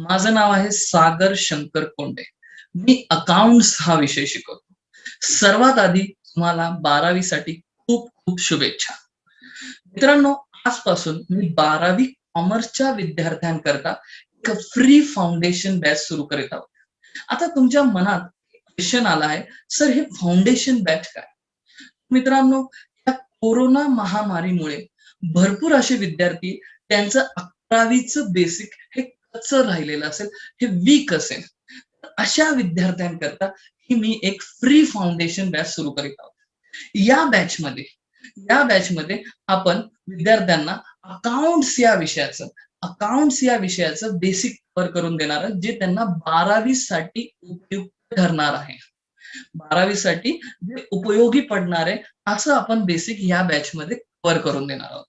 माझं नाव आहे सागर शंकर कोंडे. मी अकाउंट्स हा विषय शिकवतो. सर्वात आधी तुम्हाला 12वी साठी खूप खूप शुभेच्छा. मित्रांनो, आजपासून मी 12वी कॉमर्सच्या विद्यार्थ्यांकरता एक फ्री फाउंडेशन बॅच सुरू करीत आहोत. आता तुमच्या मनात क्वेश्चन आला आहे, सर हे फाउंडेशन बॅच काय? मित्रांनो, या कोरोना महामारीमुळे भरपूर असे विद्यार्थी त्यांचं 11वीचं बेसिक हे कच्चं राहिलेलं असेल, हे वीक असेल. अशा विद्यार्थ्यांकरता ही मी एक फ्री फाउंडेशन बॅच सुरू करीत आहोत. या बॅचमध्ये या बॅचमध्ये आपण विद्यार्थ्यांना अकाउंट्स या विषयाचं बेसिक कव्हर करून देणार आहे, जे त्यांना 12वी साठी उपयुक्त ठरणार आहे. 12वी साठी जे उपयोगी पडणार आहे असं आपण बेसिक या बॅच मध्ये कव्हर करून देणार आहोत.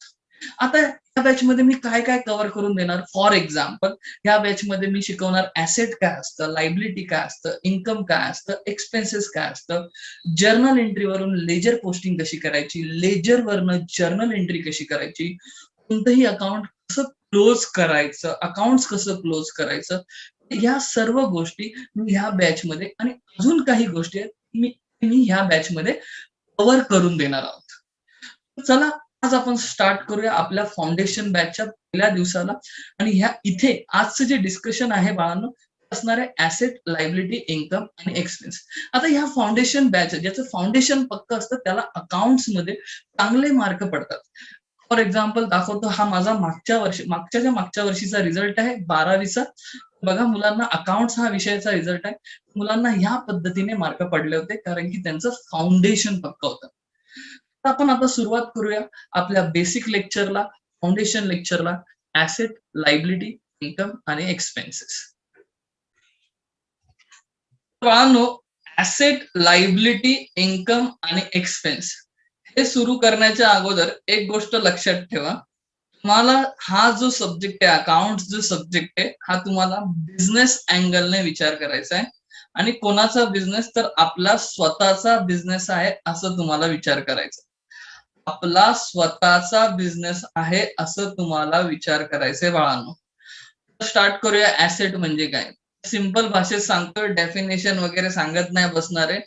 आता या बॅच मध्ये मी काय काय कव्हर करून देणार? फॉर एक्झाम्पल, या बॅच मध्ये मी शिकवणार ऍसेट काय असतं, लायबिलिटी काय असतं, इन्कम काय असतं, एक्सपेन्सेस काय असतं, जर्नल एंट्रीवरून लेजर पोस्टिंग कशी करायची, लेजर वरनं जर्नल एंट्री कशी करायची, कोणतंही अकाउंट कसं क्लोज करायचं, अकाउंट कसं क्लोज करायचं, या सर्व गोष्टी मी ह्या बॅच मध्ये आणि अजून काही गोष्टी आहेत मी मी ह्या बॅच मध्ये कव्हर करून देणार आहोत. चला, आज आपण स्टार्ट करूया आपल्या फाउंडेशन बॅचच्या पहिल्या दिवसाला. आणि ह्या इथे आजचं जे डिस्कशन आहे बाळांनो, असणार आहे ऍसेट, लायबिलिटी, इन्कम आणि एक्सपेन्स. आता ह्या फाउंडेशन बॅच ज्याचं फाउंडेशन पक्क असतं त्याला अकाउंट्स मध्ये चांगले मार्क पडतात. फॉर एक्झाम्पल दाखवतो, हा माझा मागच्या वर्षीचा रिझल्ट आहे 12वीचा. बघा, मुलांना अकाउंट्स हा विषयाचा रिझल्ट आहे. मुलांना ह्या पद्धतीने मार्क पडले होते कारण की त्यांचं फाउंडेशन पक्क होतं. तर आपण आता सुरुवात करूया आपल्या बेसिक लेक्चरला, फाउंडेशन लेक्चरला, ऍसेट, लायबिलिटी, इन्कम आणि एक्सपेन्सेस. बाळांनो, ऍसेट, लायबिलिटी, इन्कम आणि एक्सपेन्स हे सुरू करण्याच्या अगोदर एक गोष्ट लक्षात ठेवा. तुम्हाला हा जो सब्जेक्ट आहे, अकाउंट जो सब्जेक्ट आहे, हा तुम्हाला बिझनेस अँगलने विचार करायचा आहे. आणि कोणाचा बिझनेस? तर आपला स्वतःचा बिझनेस आहे असं तुम्हाला विचार करायचा. आपला स्वतःचा बिझनेस आहे असं तुम्हाला विचार करायचंय बाळांनो. स्टार्ट करूया. ऍसेट म्हणजे काय? सिंपल भाषेत सांगतोय, डेफिनेशन वगैरे सांगत नाही बसणार आहे.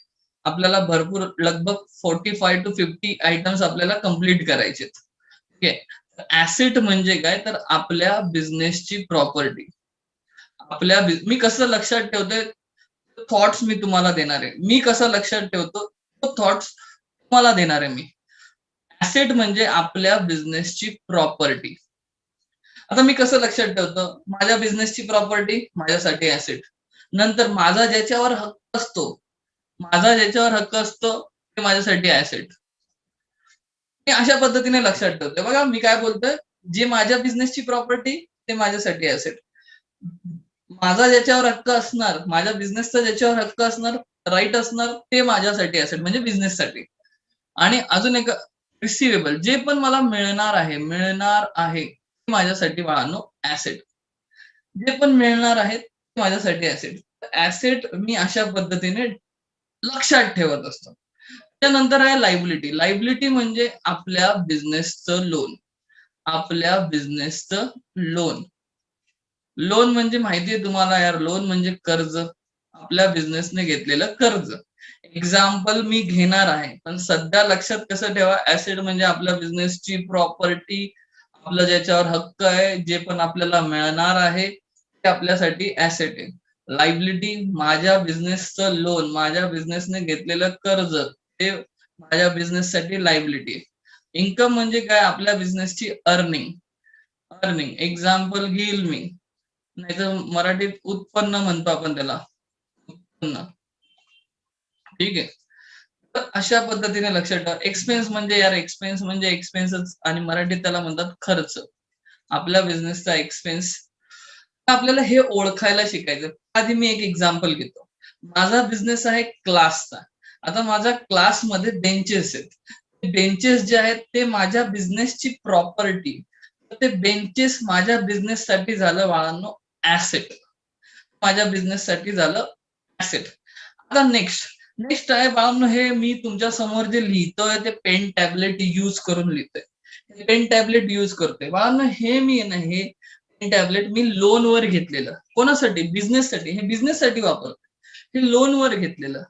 आपल्याला भरपूर लगभग 45 to 50 आयटम्स आपल्याला कम्प्लीट करायचे. ठीक आहे. ऍसेट म्हणजे काय? तर आपल्या बिझनेसची प्रॉपर्टी. मी कसं लक्षात ठेवतोय, थॉट्स मी तुम्हाला देणार आहे. मी कसं लक्षात ठेवतो, तो थॉट्स तुम्हाला देणार आहे मी. ऍसेट म्हणजे आपल्या बिझनेसची प्रॉपर्टी. आता मी कसं लक्षात ठेवतो, माझ्या बिझनेसची प्रॉपर्टी माझ्यासाठी ऍसेट. नंतर माझा ज्याच्यावर हक्क असतो ते माझ्यासाठी ऍसेट. मी अशा पद्धतीने लक्षात ठेवतोय. बघा मी काय बोलतोय, जे माझ्या बिझनेसची प्रॉपर्टी ते माझ्यासाठी ऍसेट. माझा ज्याच्यावर हक्क असणार, माझ्या बिझनेसचा ज्याच्यावर हक्क असणार, राईट असणार, ते माझ्यासाठी ऍसेट म्हणजे बिझनेससाठी. आणि अजून एक, रिसिवेबल, जे पण मला मिळणार आहे ते माझ्यासाठी बाळांनो ऍसेट. जे पण मिळणार आहेत ते माझ्यासाठी ऍसेट. ऍसेट मी अशा पद्धतीने लक्षात ठेवत असतो. त्यानंतर आहे लायबिलिटी. लायबिलिटी म्हणजे आपल्या बिझनेसचं लोन. लोन म्हणजे माहितीये तुम्हाला यार, लोन म्हणजे कर्ज. आपल्या बिझनेसने घेतलेलं कर्ज. एक्झाम्पल मी घेणार आहे, पण सध्या लक्षात कसं ठेवा, ऍसेट म्हणजे आपल्या बिझनेसची प्रॉपर्टी, आपलं ज्याच्यावर हक्क आहे, जे पण आपल्याला मिळणार आहे ते आपल्यासाठी ऍसेट आहे. लायबिलिटी माझ्या बिझनेसचं लोन, माझ्या बिझनेसने घेतलेलं कर्ज, ते माझ्या बिझनेससाठी लायबिलिटी आहे. इन्कम म्हणजे काय? आपल्या बिझनेसची अर्निंग. एक्झाम्पल घेईल मी, नाहीतर मराठीत उत्पन्न म्हणतो आपण त्याला, उत्पन्न. ठीक आहे. तर अशा पद्धतीने लक्षात ठेवा. एक्सपेन्स म्हणजे एक्सपेन्सच, आणि मराठीत त्याला म्हणतात खर्च. आपल्या बिझनेसचा एक्सपेन्स. आपल्याला हे ओळखायला शिकायचं. आधी मी एक एक्झाम्पल घेतो. माझा बिझनेस आहे क्लासचा. आता माझ्या क्लासमध्ये बेंचेस आहेत. बेंचेस जे आहेत ते माझ्या बिझनेसची प्रॉपर्टी. ते बेंचेस माझ्या बिझनेससाठी झालं बाळांनो ऍसेट. माझ्या बिझनेससाठी झालं ऍसेट. आता नेक्स्ट आहे बाळांनो, हे मी तुमच्या समोर जे लिहितोय ते पेन टॅबलेट यूज करून लिहितोय. पेन टॅबलेट यूज करतोय बाळांनो. हे मी ना, हे पेन टॅबलेट मी लोनवर घेतलेलं. कोणासाठी? बिझनेससाठी. हे बिझनेससाठी वापरतो. हे लोनवर घेतलेलं.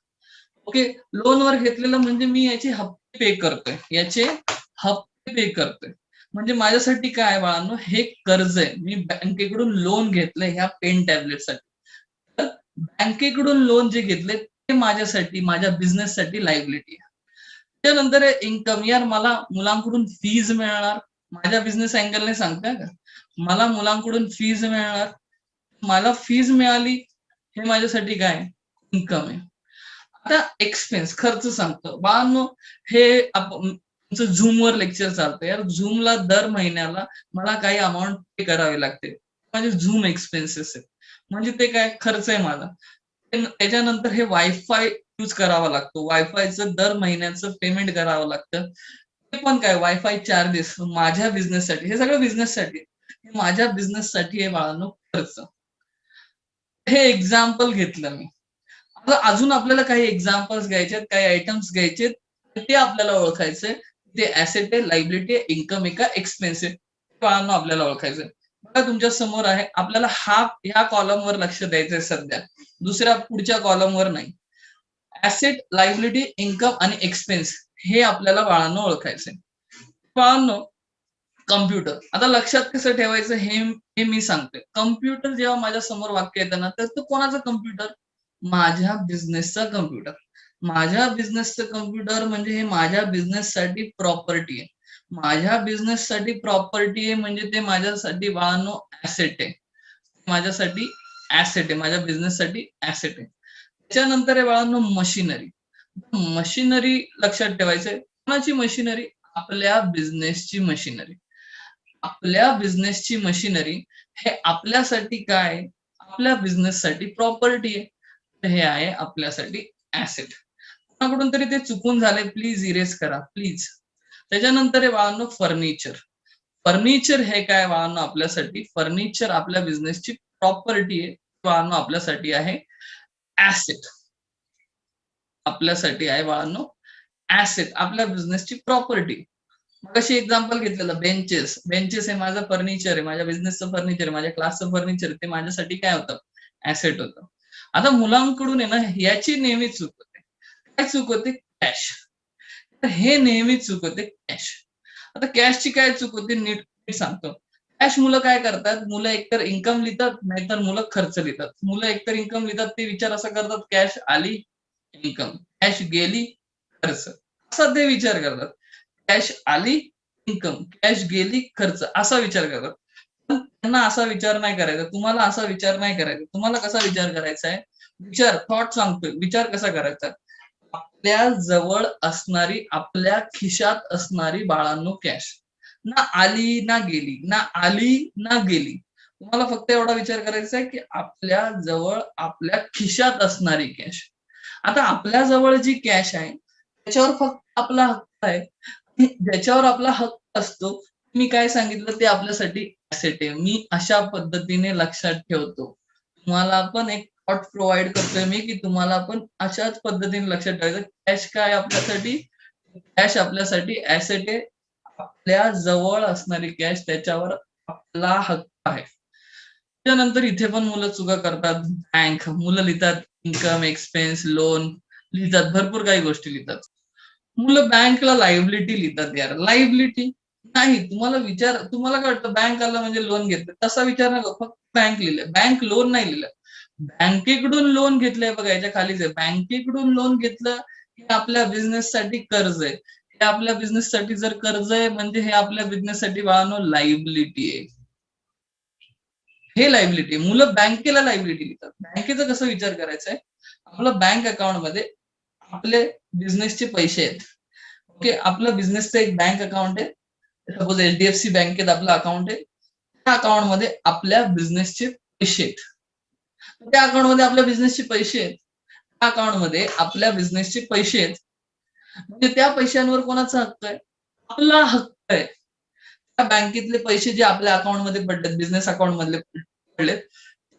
ओके, लोनवर घेतलेलं म्हणजे मी याचे हप्ते पे करतोय. याचे हप्ते पे करतोय. म्हणजे माझ्यासाठी काय आहे बाळांनो, हे कर्ज आहे. मी बँकेकडून लोन घेतलंय ह्या पेन टॅबलेटसाठी. तर बँकेकडून लोन जे घेतले ते माझ्यासाठी, माझ्या बिझनेससाठी लायबिलिटी आहे. त्यानंतर इन्कम, यार मला मुलांकडून फीज मिळणार. माझ्या बिझनेस अँगलने सांगताय का? मला मुलांकडून फीज मिळणार. मला फीज मिळाली, हे माझ्यासाठी काय? इन्कम आहे. आता एक्सपेन्स, खर्च सांगतो बाळांनो. हे तुमचं झूमवर लेक्चर चालतं, यार झूमला दर महिन्याला मला काही अमाऊंट पे करावी लागते. माझे झूम एक्सपेन्सेस आहेत. म्हणजे ते काय? खर्च आहे माझा. त्याच्यानंतर हे वायफाय यूज करावा लागतो. वायफायचं दर महिन्याचं पेमेंट करावं लागतं. ते पण काय? वायफाय चार्जेस माझ्या बिझनेससाठी. हे सगळं बिझनेससाठी. हे माझ्या बिझनेससाठी हे बाळांनो खर्च. हे एक्झाम्पल घेतलं मी. आता अजून आपल्याला काही एक्झाम्पल्स घ्यायचे, काही आयटम्स घ्यायचे, ते आपल्याला ओळखायचंय. ते ऍसेट आहे, लायबिलिटी आहे, इन्कम आहे का एक्सपेन्स आहे, कळानं आपल्याला ओळखायचंय. बघा तुमच्या समोर आहे. आपल्याला ह्या कॉलमवर लक्ष द्यायचंय सध्या, दुसऱ्या पुढच्या कॉलमवर नाही. ऍसेट, लायबिलिटी, इन्कम आणि एक्सपेन्स हे आपल्याला बाळांनो ओळखायचंय. बाळांनो, कम्प्युटर, आता लक्षात कसं ठेवायचं हे मी सांगतोय. कम्प्युटर जेव्हा माझ्या समोर वाक्य येतं ना, तर तो कोणाचा कम्प्युटर? माझ्या बिझनेसचा कम्प्युटर. माझ्या बिझनेसचं कम्प्युटर म्हणजे हे माझ्या बिझनेससाठी प्रॉपर्टी आहे. माझ्या बिझनेससाठी प्रॉपर्टी आहे म्हणजे ते माझ्यासाठी बाळांनो ऍसेट आहे. माझ्यासाठी ऍसेट आहे. माझ्या बिझनेससाठी ऍसेट आहे. त्याच्यानंतर आहे बाळांनो मशिनरी. मशिनरी लक्षात ठेवायचंय. कोणाची मशिनरी? आपल्या बिझनेसची मशिनरी. आपल्या बिझनेसची मशिनरी हे आपल्यासाठी काय? आपल्या बिझनेससाठी प्रॉपर्टी आहे. तर हे आहे आपल्यासाठी ऍसेट. कोणाकडून तरी ते चुकून झाले, प्लीज इरेज करा प्लीज. त्याच्यानंतर आहे बाळांनो फर्निचर. फर्निचर हे काय बाळांनो आपल्यासाठी? फर्निचर आपल्या बिझनेसची प्रॉपर्टी आहे. बाळांनो आपल्यासाठी आहे ऍसेट. आपल्यासाठी आहे बाळांनो ऍसेट, आपल्या बिझनेसची प्रॉपर्टी. कशी एक्झाम्पल घेतलेलं बेंचेस. बेंचेस हे माझं फर्निचर आहे, माझ्या बिझनेसचं फर्निचर आहे, माझ्या क्लासचं फर्निचर. ते माझ्यासाठी काय होतं? ऍसेट होतं. आता मुलांकडून आहे ना याची नेहमी चूक होते. काय चूक होते? कॅश. तर हे नेहमी चूक होते कॅश. आता कॅशची काय चूक होते नीट नीट सांगतो. कॅश मुलं काय करतात? मुलं एकतर इन्कम लिहितात, नाहीतर मुलं खर्च लिहितात. मुलं एकतर इन्कम लिहितात, ते विचार असा करतात कॅश आली इन्कम, कॅश गेली खर्च, असा ते विचार करतात. कॅश आली इन्कम, कॅश गेली खर्च, असा विचार करतात. पण त्यांना असा विचार नाही करायचा. तुम्हाला असा विचार नाही करायचा. तुम्हाला कसा विचार करायचा आहे? विचार, थॉट सांगतोय. विचार कसा करायचा? आपल्या जवळ असणारी, आपल्या खिशात असणारी बाळांनो कॅश. ना आली ना गेली, ना आली ना गेली. तुम्हाला फक्त एवढा विचार करायचा आहे की आपल्या जवळ, आपल्या खिशात असणारी कॅश. आता आपल्या जवळ जी कॅश आहे त्याच्यावर फक्त आपला हक्क आहे. ज्याच्यावर आपला हक्क असतो, मी काय सांगितलं ते आपल्यासाठी ऍसेट आहे. मी अशा पद्धतीने लक्षात ठेवतो. तुम्हाला पण एक थॉट प्रोव्हाइड करतोय मी की तुम्हाला पण अशाच पद्धतीने लक्षात ठेवायचं. कॅश काय आपल्यासाठी? कॅश आपल्यासाठी ऍसेट आहे. आपल्या जवळ असणारी कॅश, त्याच्यावर आपला हक्क आहे. त्यानंतर इथे पण मुलं चुका करतात. बँक, मुलं लिहितात इन्कम, एक्सपेन्स, लोन लिहितात, भरपूर काही गोष्टी लिहितात. मुलं बँकला लायबिलिटी लिहितात यार. लायबिलिटी नाही. तुम्हाला काय वाटतं बँक आला म्हणजे लोन घेतलं, तसा विचार नका. फक्त बँक लिहिलं, बँक लोन नाही लिहिलं. बँकेकडून लोन घेतलंय बघा, याच्या खालीच आहे. बँकेकडून लोन घेतलं हे आपल्या बिझनेससाठी कर्ज आहे. हे आपल्या बिझनेससाठी जर कर्ज आहे म्हणजे हे आपल्या बिझनेससाठी बाळांनो लायबिलिटी आहे. हे लायबिलिटी. मुलं बँकेला लायबिलिटी लिहितात. बँकेचा कसा विचार करायचा आहे? आपलं बँक अकाउंटमध्ये आपले बिझनेसचे पैसे आहेत. ओके, आपलं बिझनेसचं एक बँक अकाउंट आहे. सपोज एचडीएफसी बँकेत आपलं अकाउंट आहे. त्या अकाउंटमध्ये आपल्या बिझनेसचे पैसे आहेत. त्या अकाउंटमध्ये आपल्या बिझनेसचे पैसे आहेत. त्या अकाउंटमध्ये आपल्या बिझनेसचे पैसे आहेत. म्हणजे त्या पैशांवर कोणाचा हक्क आहे? आपला हक्क आहे. त्या बँकेतले पैसे जे आपल्या अकाउंटमध्ये पडलेत, बिझनेस अकाउंट मधले पडलेत,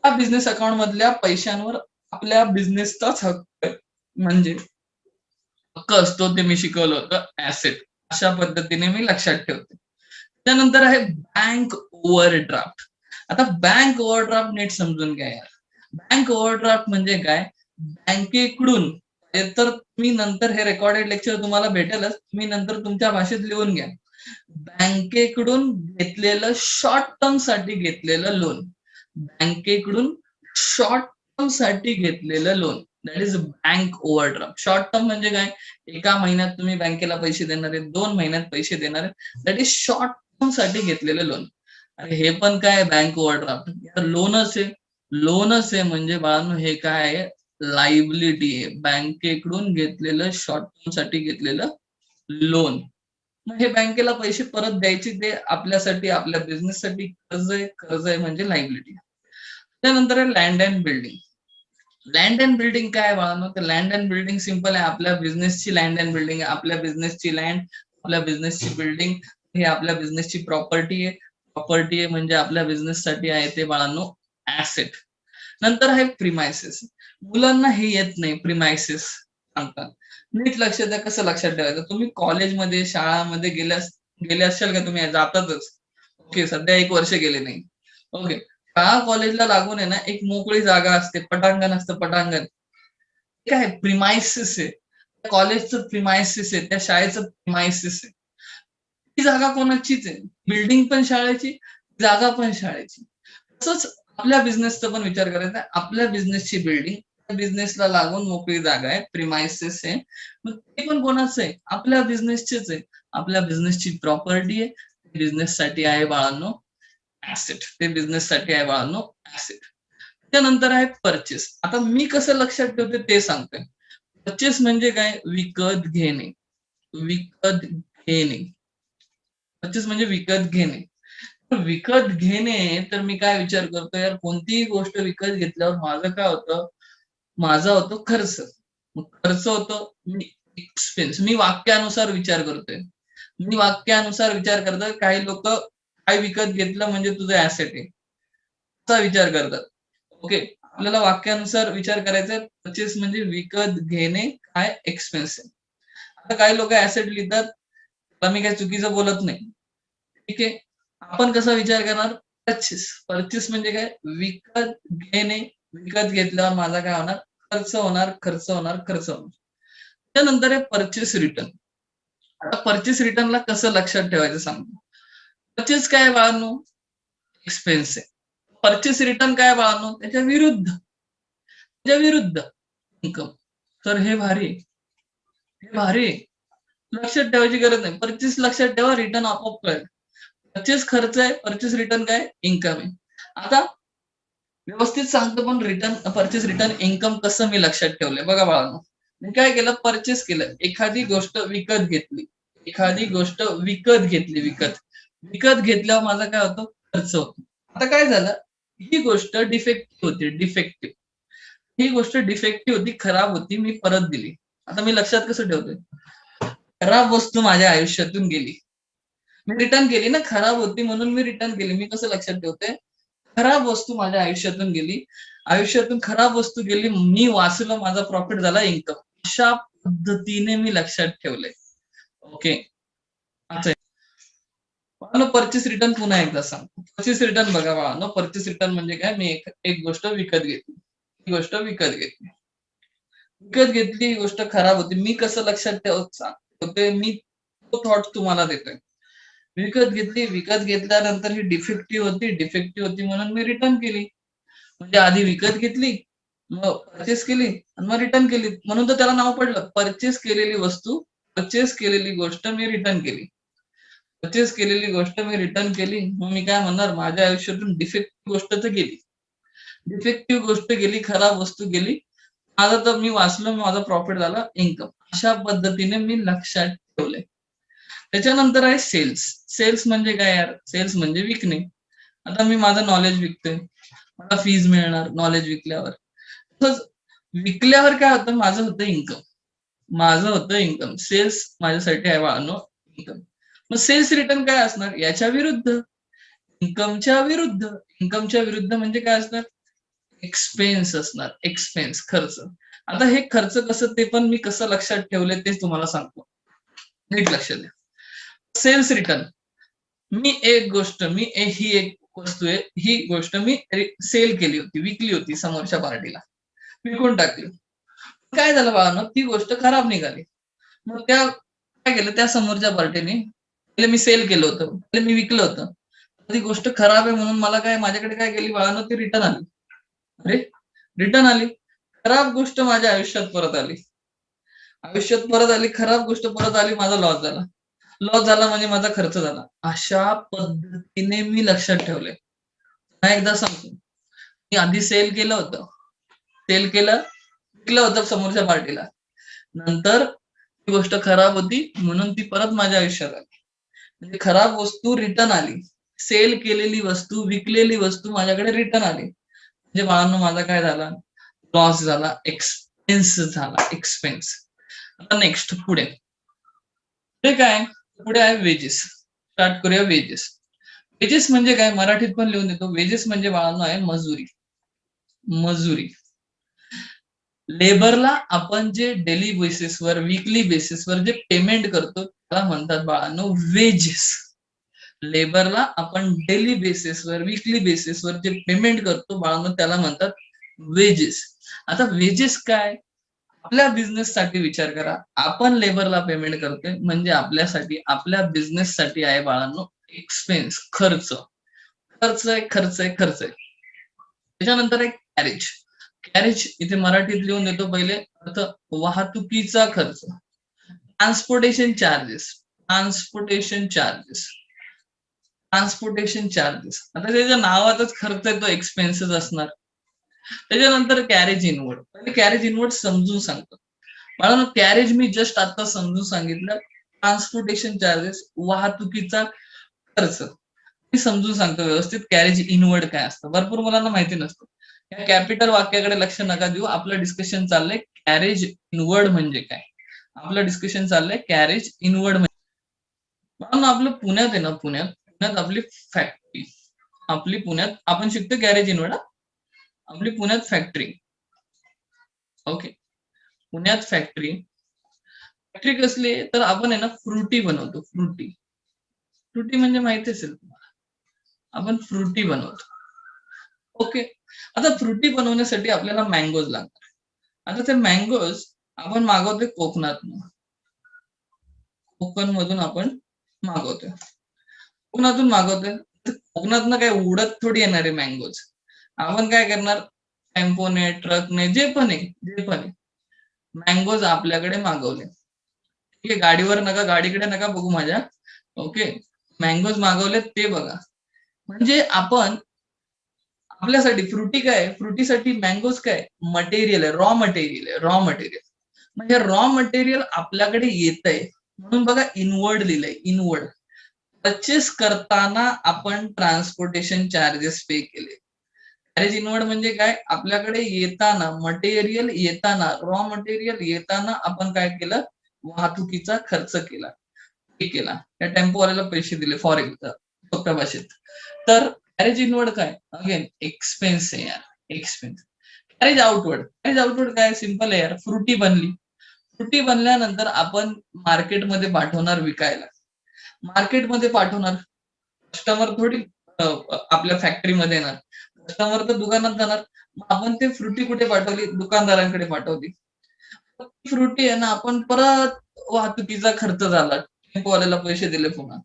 त्या बिझनेस अकाउंट मधल्या पैशांवर आपल्या बिझनेसचाच हक्क आहे. म्हणजे हक्क असतो, ते मी शिकवलं होतं ऍसेट. अशा पद्धतीने मी लक्षात ठेवते. त्यानंतर आहे बँक ओव्हरड्राफ्ट. आता बँक ओव्हरड्राफ्ट नीट समजून घ्या यार. बँक ओव्हरड्राफ्ट म्हणजे काय? बँकेकडून, हे तर तुम्ही नंतर हे रेकॉर्डेड लेक्चर तुम्हाला भेटेलच, तुम्ही नंतर तुमच्या भाषेत लिहून घ्या. बँकेकडून घेतलेलं शॉर्ट टर्म साठी घेतलेलं लोन, बँकेकडून शॉर्ट टर्म साठी घेतलेलं loan, that is bank overdraft. Short term म्हणजे काय? एका महिन्यात तुम्ही बँकेला पैसे देणार आहे, 2 महिन्यात पैसे देणार आहे, दॅट इज शॉर्ट टर्म साठी घेतलेलं लोन. अरे हे पण काय बँक ओव्हरड्राफ्ट, लोनच आहे. लोनच आहे म्हणजे बाळांनो हे काय आहे? लायबिलिटी आहे. बँकेकडून घेतलेलं शॉर्ट टर्म साठी घेतलेलं लोन. मग हे बँकेला पैसे परत द्यायचे, ते आपल्यासाठी आपल्या बिझनेससाठी कर्ज आहे. कर्ज आहे म्हणजे लायबिलिटी. त्यानंतर आहे land and building. Land and building काय बाळांनो? तर लँड अँड बिल्डिंग सिंपल आहे. आपल्या बिझनेसची लँड अँड बिल्डिंग आहे. आपल्या बिझनेसची लँड, आपल्या बिझनेसची बिल्डिंग, हे आपल्या बिझनेसची प्रॉपर्टी आहे. प्रॉपर्टी आहे म्हणजे आपल्या बिझनेससाठी आहे ते बाळांनो ऍसेट. नंतर आहे प्रिमायसेस. मुलांना हे येत नाही प्रिमायसेस सांगतात. नीट लक्ष द्या, कसं लक्षात ठेवायचं. तुम्ही कॉलेजमध्ये, शाळामध्ये गेले असाल का? तुम्ही जातातच. ओके, सध्या 1 वर्ष गेले नाही. ओके, शाळा कॉलेजला लागून आहे ना एक मोकळी जागा असते, पटांगण असतं, पटांगण. ते काय प्रिमायसिस आहे. त्या कॉलेजचं प्रिमायसिस आहे, त्या शाळेचं प्रिमायसिस आहे. ती जागा कोणाचीच आहे. बिल्डिंग पण शाळेची, जागा पण शाळेची. तसंच आपल्या बिझनेसचा पण विचार करायचा आहे. आपल्या बिझनेसची बिल्डिंग, त्या बिझनेसला लागून मोकळी जागा आहे, प्रिमायसिस आहे. मग ते पण कोणाचं आहे? आपल्या बिझनेसचेच आहे. आपल्या बिझनेसची प्रॉपर्टी आहे. बिझनेससाठी आहे बाळांनो ऍसेट. ते बिझनेससाठी आहे बाळांनो ऍसेट. त्यानंतर आहे परचेस. आता मी कसं लक्षात ठेवते ते सांगतोय. परचेस म्हणजे काय? विकत घेणे. विकत घेणे. परचेस म्हणजे विकत घेणे. विकत घेणे, तर मी काय विचार करतो यार, कोणतीही गोष्ट विकत घेतल्यावर माझं काय होतं? माझा होतो खर्च. मग खर्च होतो, मी एक्सपेन्स. मी वाक्यानुसार विचार करतोय. मी वाक्यानुसार विचार करतोय. काही लोक काय विकत घेतलं म्हणजे तुझं ऍसेट आहे, असा विचार करतात. ओके, आपल्याला वाक्यानुसार विचार करायचा आहे. परचेस म्हणजे विकत घेणे, काय एक्सपेन्स आहे. आता काही लोक ऍसेट लिहितात, त्याला मी काही चुकीचं बोलत नाही. ठीक आहे. आपण कसा विचार करणार? परचेस. परचेस म्हणजे काय? विकत घेणे. विकत घेतल्यावर माझा काय होणार? खर्च होणार, खर्च होणार, खर्च होणार. त्यानंतर आहे परचेस रिटर्न. आता परचेस रिटर्नला कसं लक्षात ठेवायचं सांगतो. परचेस काय आहे बाळांनो? एक्सपेन्स आहे. परचेस रिटर्न काय आहे बाळांनो? त्याच्या विरुद्ध. त्याच्या विरुद्ध इन्कम. तर हे भारी आहे. हे भारी आहे. लक्षात ठेवायची गरज नाही. परचेस लक्षात ठेवा, रिटर्न आपोआप कळेल. परचेस खर्च आहे, परचेस रिटर्न काय? इन्कम आहे. आता व्यवस्थित सांगतो, पण रिटर्न, परचेस रिटर्न इन्कम कसं मी लक्षात ठेवलंय बघा बाळांनो. मी काय केलं? परचेस केलं, एखादी गोष्ट विकत घेतली. एखादी गोष्ट विकत घेतली. विकत घेतल्यावर माझा काय होतो? खर्च होतो. आता काय झालं? ही गोष्ट डिफेक्टिव्ह होती. डिफेक्टिव्ह, ही गोष्ट डिफेक्टिव्ह होती, खराब होती, मी परत दिली. आता मी लक्षात कसं ठेवतोय? खराब वस्तू माझ्या आयुष्यातून गेली, मी रिटर्न केली ना. खराब होती म्हणून मी रिटर्न केली. मी कसं लक्षात ठेवते? खराब वस्तू माझ्या आयुष्यातून गेली. आयुष्यातून खराब वस्तू गेली, मी वाचलो, माझा प्रॉफिट झाला, इन्कम. अशा पद्धतीने मी लक्षात ठेवलंय. ओके, असं आहे. परचेस रिटर्न पुन्हा एकदा सांग. परचेस रिटर्न बघा बाळांनो, परचेस रिटर्न म्हणजे काय? मी एक गोष्ट विकत घेतली. ही गोष्ट विकत घेतली. विकत घेतली, ही गोष्ट खराब होती. मी कसं लक्षात ठेवते? मी तो थॉट तुम्हाला देतोय. विकत घेतली, विकत घेतल्यानंतर ही डिफेक्टिव्ह होती म्हणून मी रिटर्न केली. म्हणजे आधी विकत घेतली, मग परचेस केली आणि मग रिटर्न केली. म्हणून तर त्याला नाव पडलं परचेस केलेली वस्तू, परचेस केलेली गोष्ट मी रिटर्न केली. परचेस केलेली गोष्ट मी रिटर्न केली. मग मी काय म्हणणार? माझ्या आयुष्यातून डिफेक्टिव्ह गोष्ट तर गेली. डिफेक्टिव्ह गोष्ट गेली, खराब वस्तू गेली. माझं तर मी वाचलो, माझा प्रॉफिट झाला, इन्कम. अशा पद्धतीने मी लक्षात ठेवलंय. त्याच्यानंतर आहे सेल्स. सेल्स म्हणजे काय यार? सेल्स म्हणजे विकणे. आता मी माझं नॉलेज विकतोय, मला फीज मिळणार नॉलेज विकल्यावर. तसंच विकल्यावर काय होतं? माझं होतं इन्कम. माझं होतं इन्कम. सेल्स माझ्यासाठी आहे बाळांनो इन्कम. मग सेल्स रिटर्न काय असणार? याच्या विरुद्ध, इन्कमच्या विरुद्ध. इन्कमच्या विरुद्ध म्हणजे काय असणार? एक्सपेन्स असणार. एक्सपेन्स, खर्च. आता हे खर्च कसं, ते पण मी कसं लक्षात ठेवलंय तेच तुम्हाला सांगतो. नीट लक्ष द्या. सेल्स रिटर्न, मी एक गोष्ट, ही एक वस्तू आहे, ही गोष्ट मी सेल केली होती, विकली होती समोरच्या पार्टीला, विकून टाकली. काय झालं बाळांनो, ती गोष्ट खराब निघाली. मग त्या काय केलं त्या समोरच्या पार्टीने, पहिले मी सेल केलं होतं, पहिले मी विकलं होतं. ती गोष्ट खराब आहे म्हणून मला काय माझ्याकडे काय केली बाळांनो, ती रिटर्न आली. अरे, रिटर्न आली. खराब गोष्ट माझ्या आयुष्यात परत आली. आयुष्यात परत आली, खराब गोष्ट परत आली, माझा लॉस झाला. लॉस झाला म्हणजे माझा खर्च झाला. अशा पद्धतीने मी लक्षात ठेवलंय. पुन्हा एकदा सांगतो. मी आधी सेल केलं होतं. सेल केलं, विकलं होतं समोरच्या पार्टीला. नंतर ती गोष्ट खराब होती म्हणून ती परत माझ्या आयुष्यात आली. म्हणजे खराब वस्तू रिटर्न आली. सेल केलेली वस्तू, विकलेली वस्तू माझ्याकडे रिटर्न आली. म्हणजे बाळांनो माझा काय झाला? लॉस झाला, एक्सपेन्स झाला, एक्सपेन्स. आता नेक्स्ट पुढे. पुढे काय? पुढे आहे वेजेस. स्टार्ट करूया वेजेस. वेजेस म्हणजे काय? मराठीत पण लिहून देतो. वेजेस म्हणजे बाळांनो आहे मजुरी. मजुरी. लेबरला आपण जे डेली बेसिसवर, वीकली बेसिसवर जे पेमेंट करतो त्याला म्हणतात बाळांनो वेजेस. लेबरला आपण डेली बेसिसवर, वीकली बेसिसवर जे पेमेंट करतो बाळांनो त्याला म्हणतात वेजेस. आता वेजेस काय? आपल्या बिझनेस साठी विचार करा. आपण लेबरला पेमेंट करतोय म्हणजे आपल्यासाठी, आपल्या बिझनेस साठी आहे बाळांनो एक्सपेन्स, खर्च. खर्च आहे, खर्च आहे, खर्च आहे. त्याच्यानंतर एक कॅरेज. कॅरेज इथे मराठीत लिहून देतो पहिले अर्थ वाहतुकीचा खर्च. Transportation charges. Transportation charges. Transportation charges. आता त्याच्या नावातच खर्च आहे तो एक्सपेन्सेस असणार. त्याच्यानंतर कॅरेज इनवर्ड. पहिले कॅरेज इनवर्ड समजून सांगतो. मला कॅरेज मी जस्ट आता समजून सांगितलं. ट्रान्सपोर्टेशन चार्जेस, वाहतुकीचा खर्च. मी समजून सांगतो व्यवस्थित कॅरेज इनवर्ड काय असतं. भरपूर मुलांना माहिती नसतं. या कॅपिटल वाक्याकडे लक्ष नका देऊ. आपलं डिस्कशन चाललंय कॅरेज इनवर्ड म्हणजे काय. आपलं डिस्कशन चाललंय कॅरेज इनवर्ड म्हणजे. म्हणून आपलं पुण्यात आहे ना, पुण्यात पुण्यात आपली फॅक्टरी. आपली पुण्यात आपण शिकतो कॅरेज इनवर्ड. आपली पुण्यात फॅक्टरी. ओके. पुण्यात फॅक्टरी. फॅक्टरी कसली आहे? तर आपण आहे ना फ्रुटी बनवतो. फ्रुटी. फ्रुटी म्हणजे माहिती असेल तुम्हाला. आपण फ्रुटी बनवतो. ओके. आता फ्रुटी बनवण्यासाठी आपल्याला मँगोज लागतात. आता ते मँगोज आपण मागवतोय कोकणातून. कोकण मधून आपण मागवतोय. कोकणातून मागवतोय. तर कोकणातनं काय उडत थोडी येणार आहे मँगोज. आपण काय करणार? टेम्पोने, ट्रकने, जे पण आहे, जे पण आहे. मँगोज आपल्याकडे मागवले. ठीक आहे. गाडीवर नका, गाडीकडे नका बघू माझ्या. ओके. मँगोज मागवले ते बघा. म्हणजे आपण आपल्यासाठी फ्रुटी काय आहे? फ्रुटीसाठी मँगोज काय? मटेरियल आहे, रॉ मटेरियल आहे, रॉ मटेरियल. म्हणजे रॉ मटेरियल आपल्याकडे येतंय. म्हणून बघा इनवर्ड लिहिलंय, इनवर्ड. परचेस करताना आपण ट्रान्सपोर्टेशन चार्जेस पे केले. कॅरेज इनवर्ड म्हणजे काय? आपल्याकडे येताना मटेरियल येताना, रॉ मटेरियल येताना आपण काय केलं? वाहतुकीचा खर्च केला. पे केला. त्या टेम्पोवाल्याला पैसे दिले फॉर एक्झाम्पल सोप्या भाषेत. तर कॅरेज इनवर्ड काय? अगेन एक्सपेन्स आहे यार, expense. Carriage outward. Carriage outward काय? सिंपल आहे यार. फ्रुटी बनली. फ्रुटी बनल्यानंतर आपण मार्केटमध्ये पाठवणार विकायला. मार्केटमध्ये पाठवणार. कस्टमर थोडी आपल्या फॅक्टरीमध्ये येणार. कस्टमर तर दुकानात जाणार. मग आपण ते फ्रुटी कुठे पाठवली? दुकानदारांकडे पाठवली. फ्रुटी आहे ना आपण परत वाहतुकीचा खर्च झाला. टेम्पोवाल्याला पैसे दिले पुन्हा.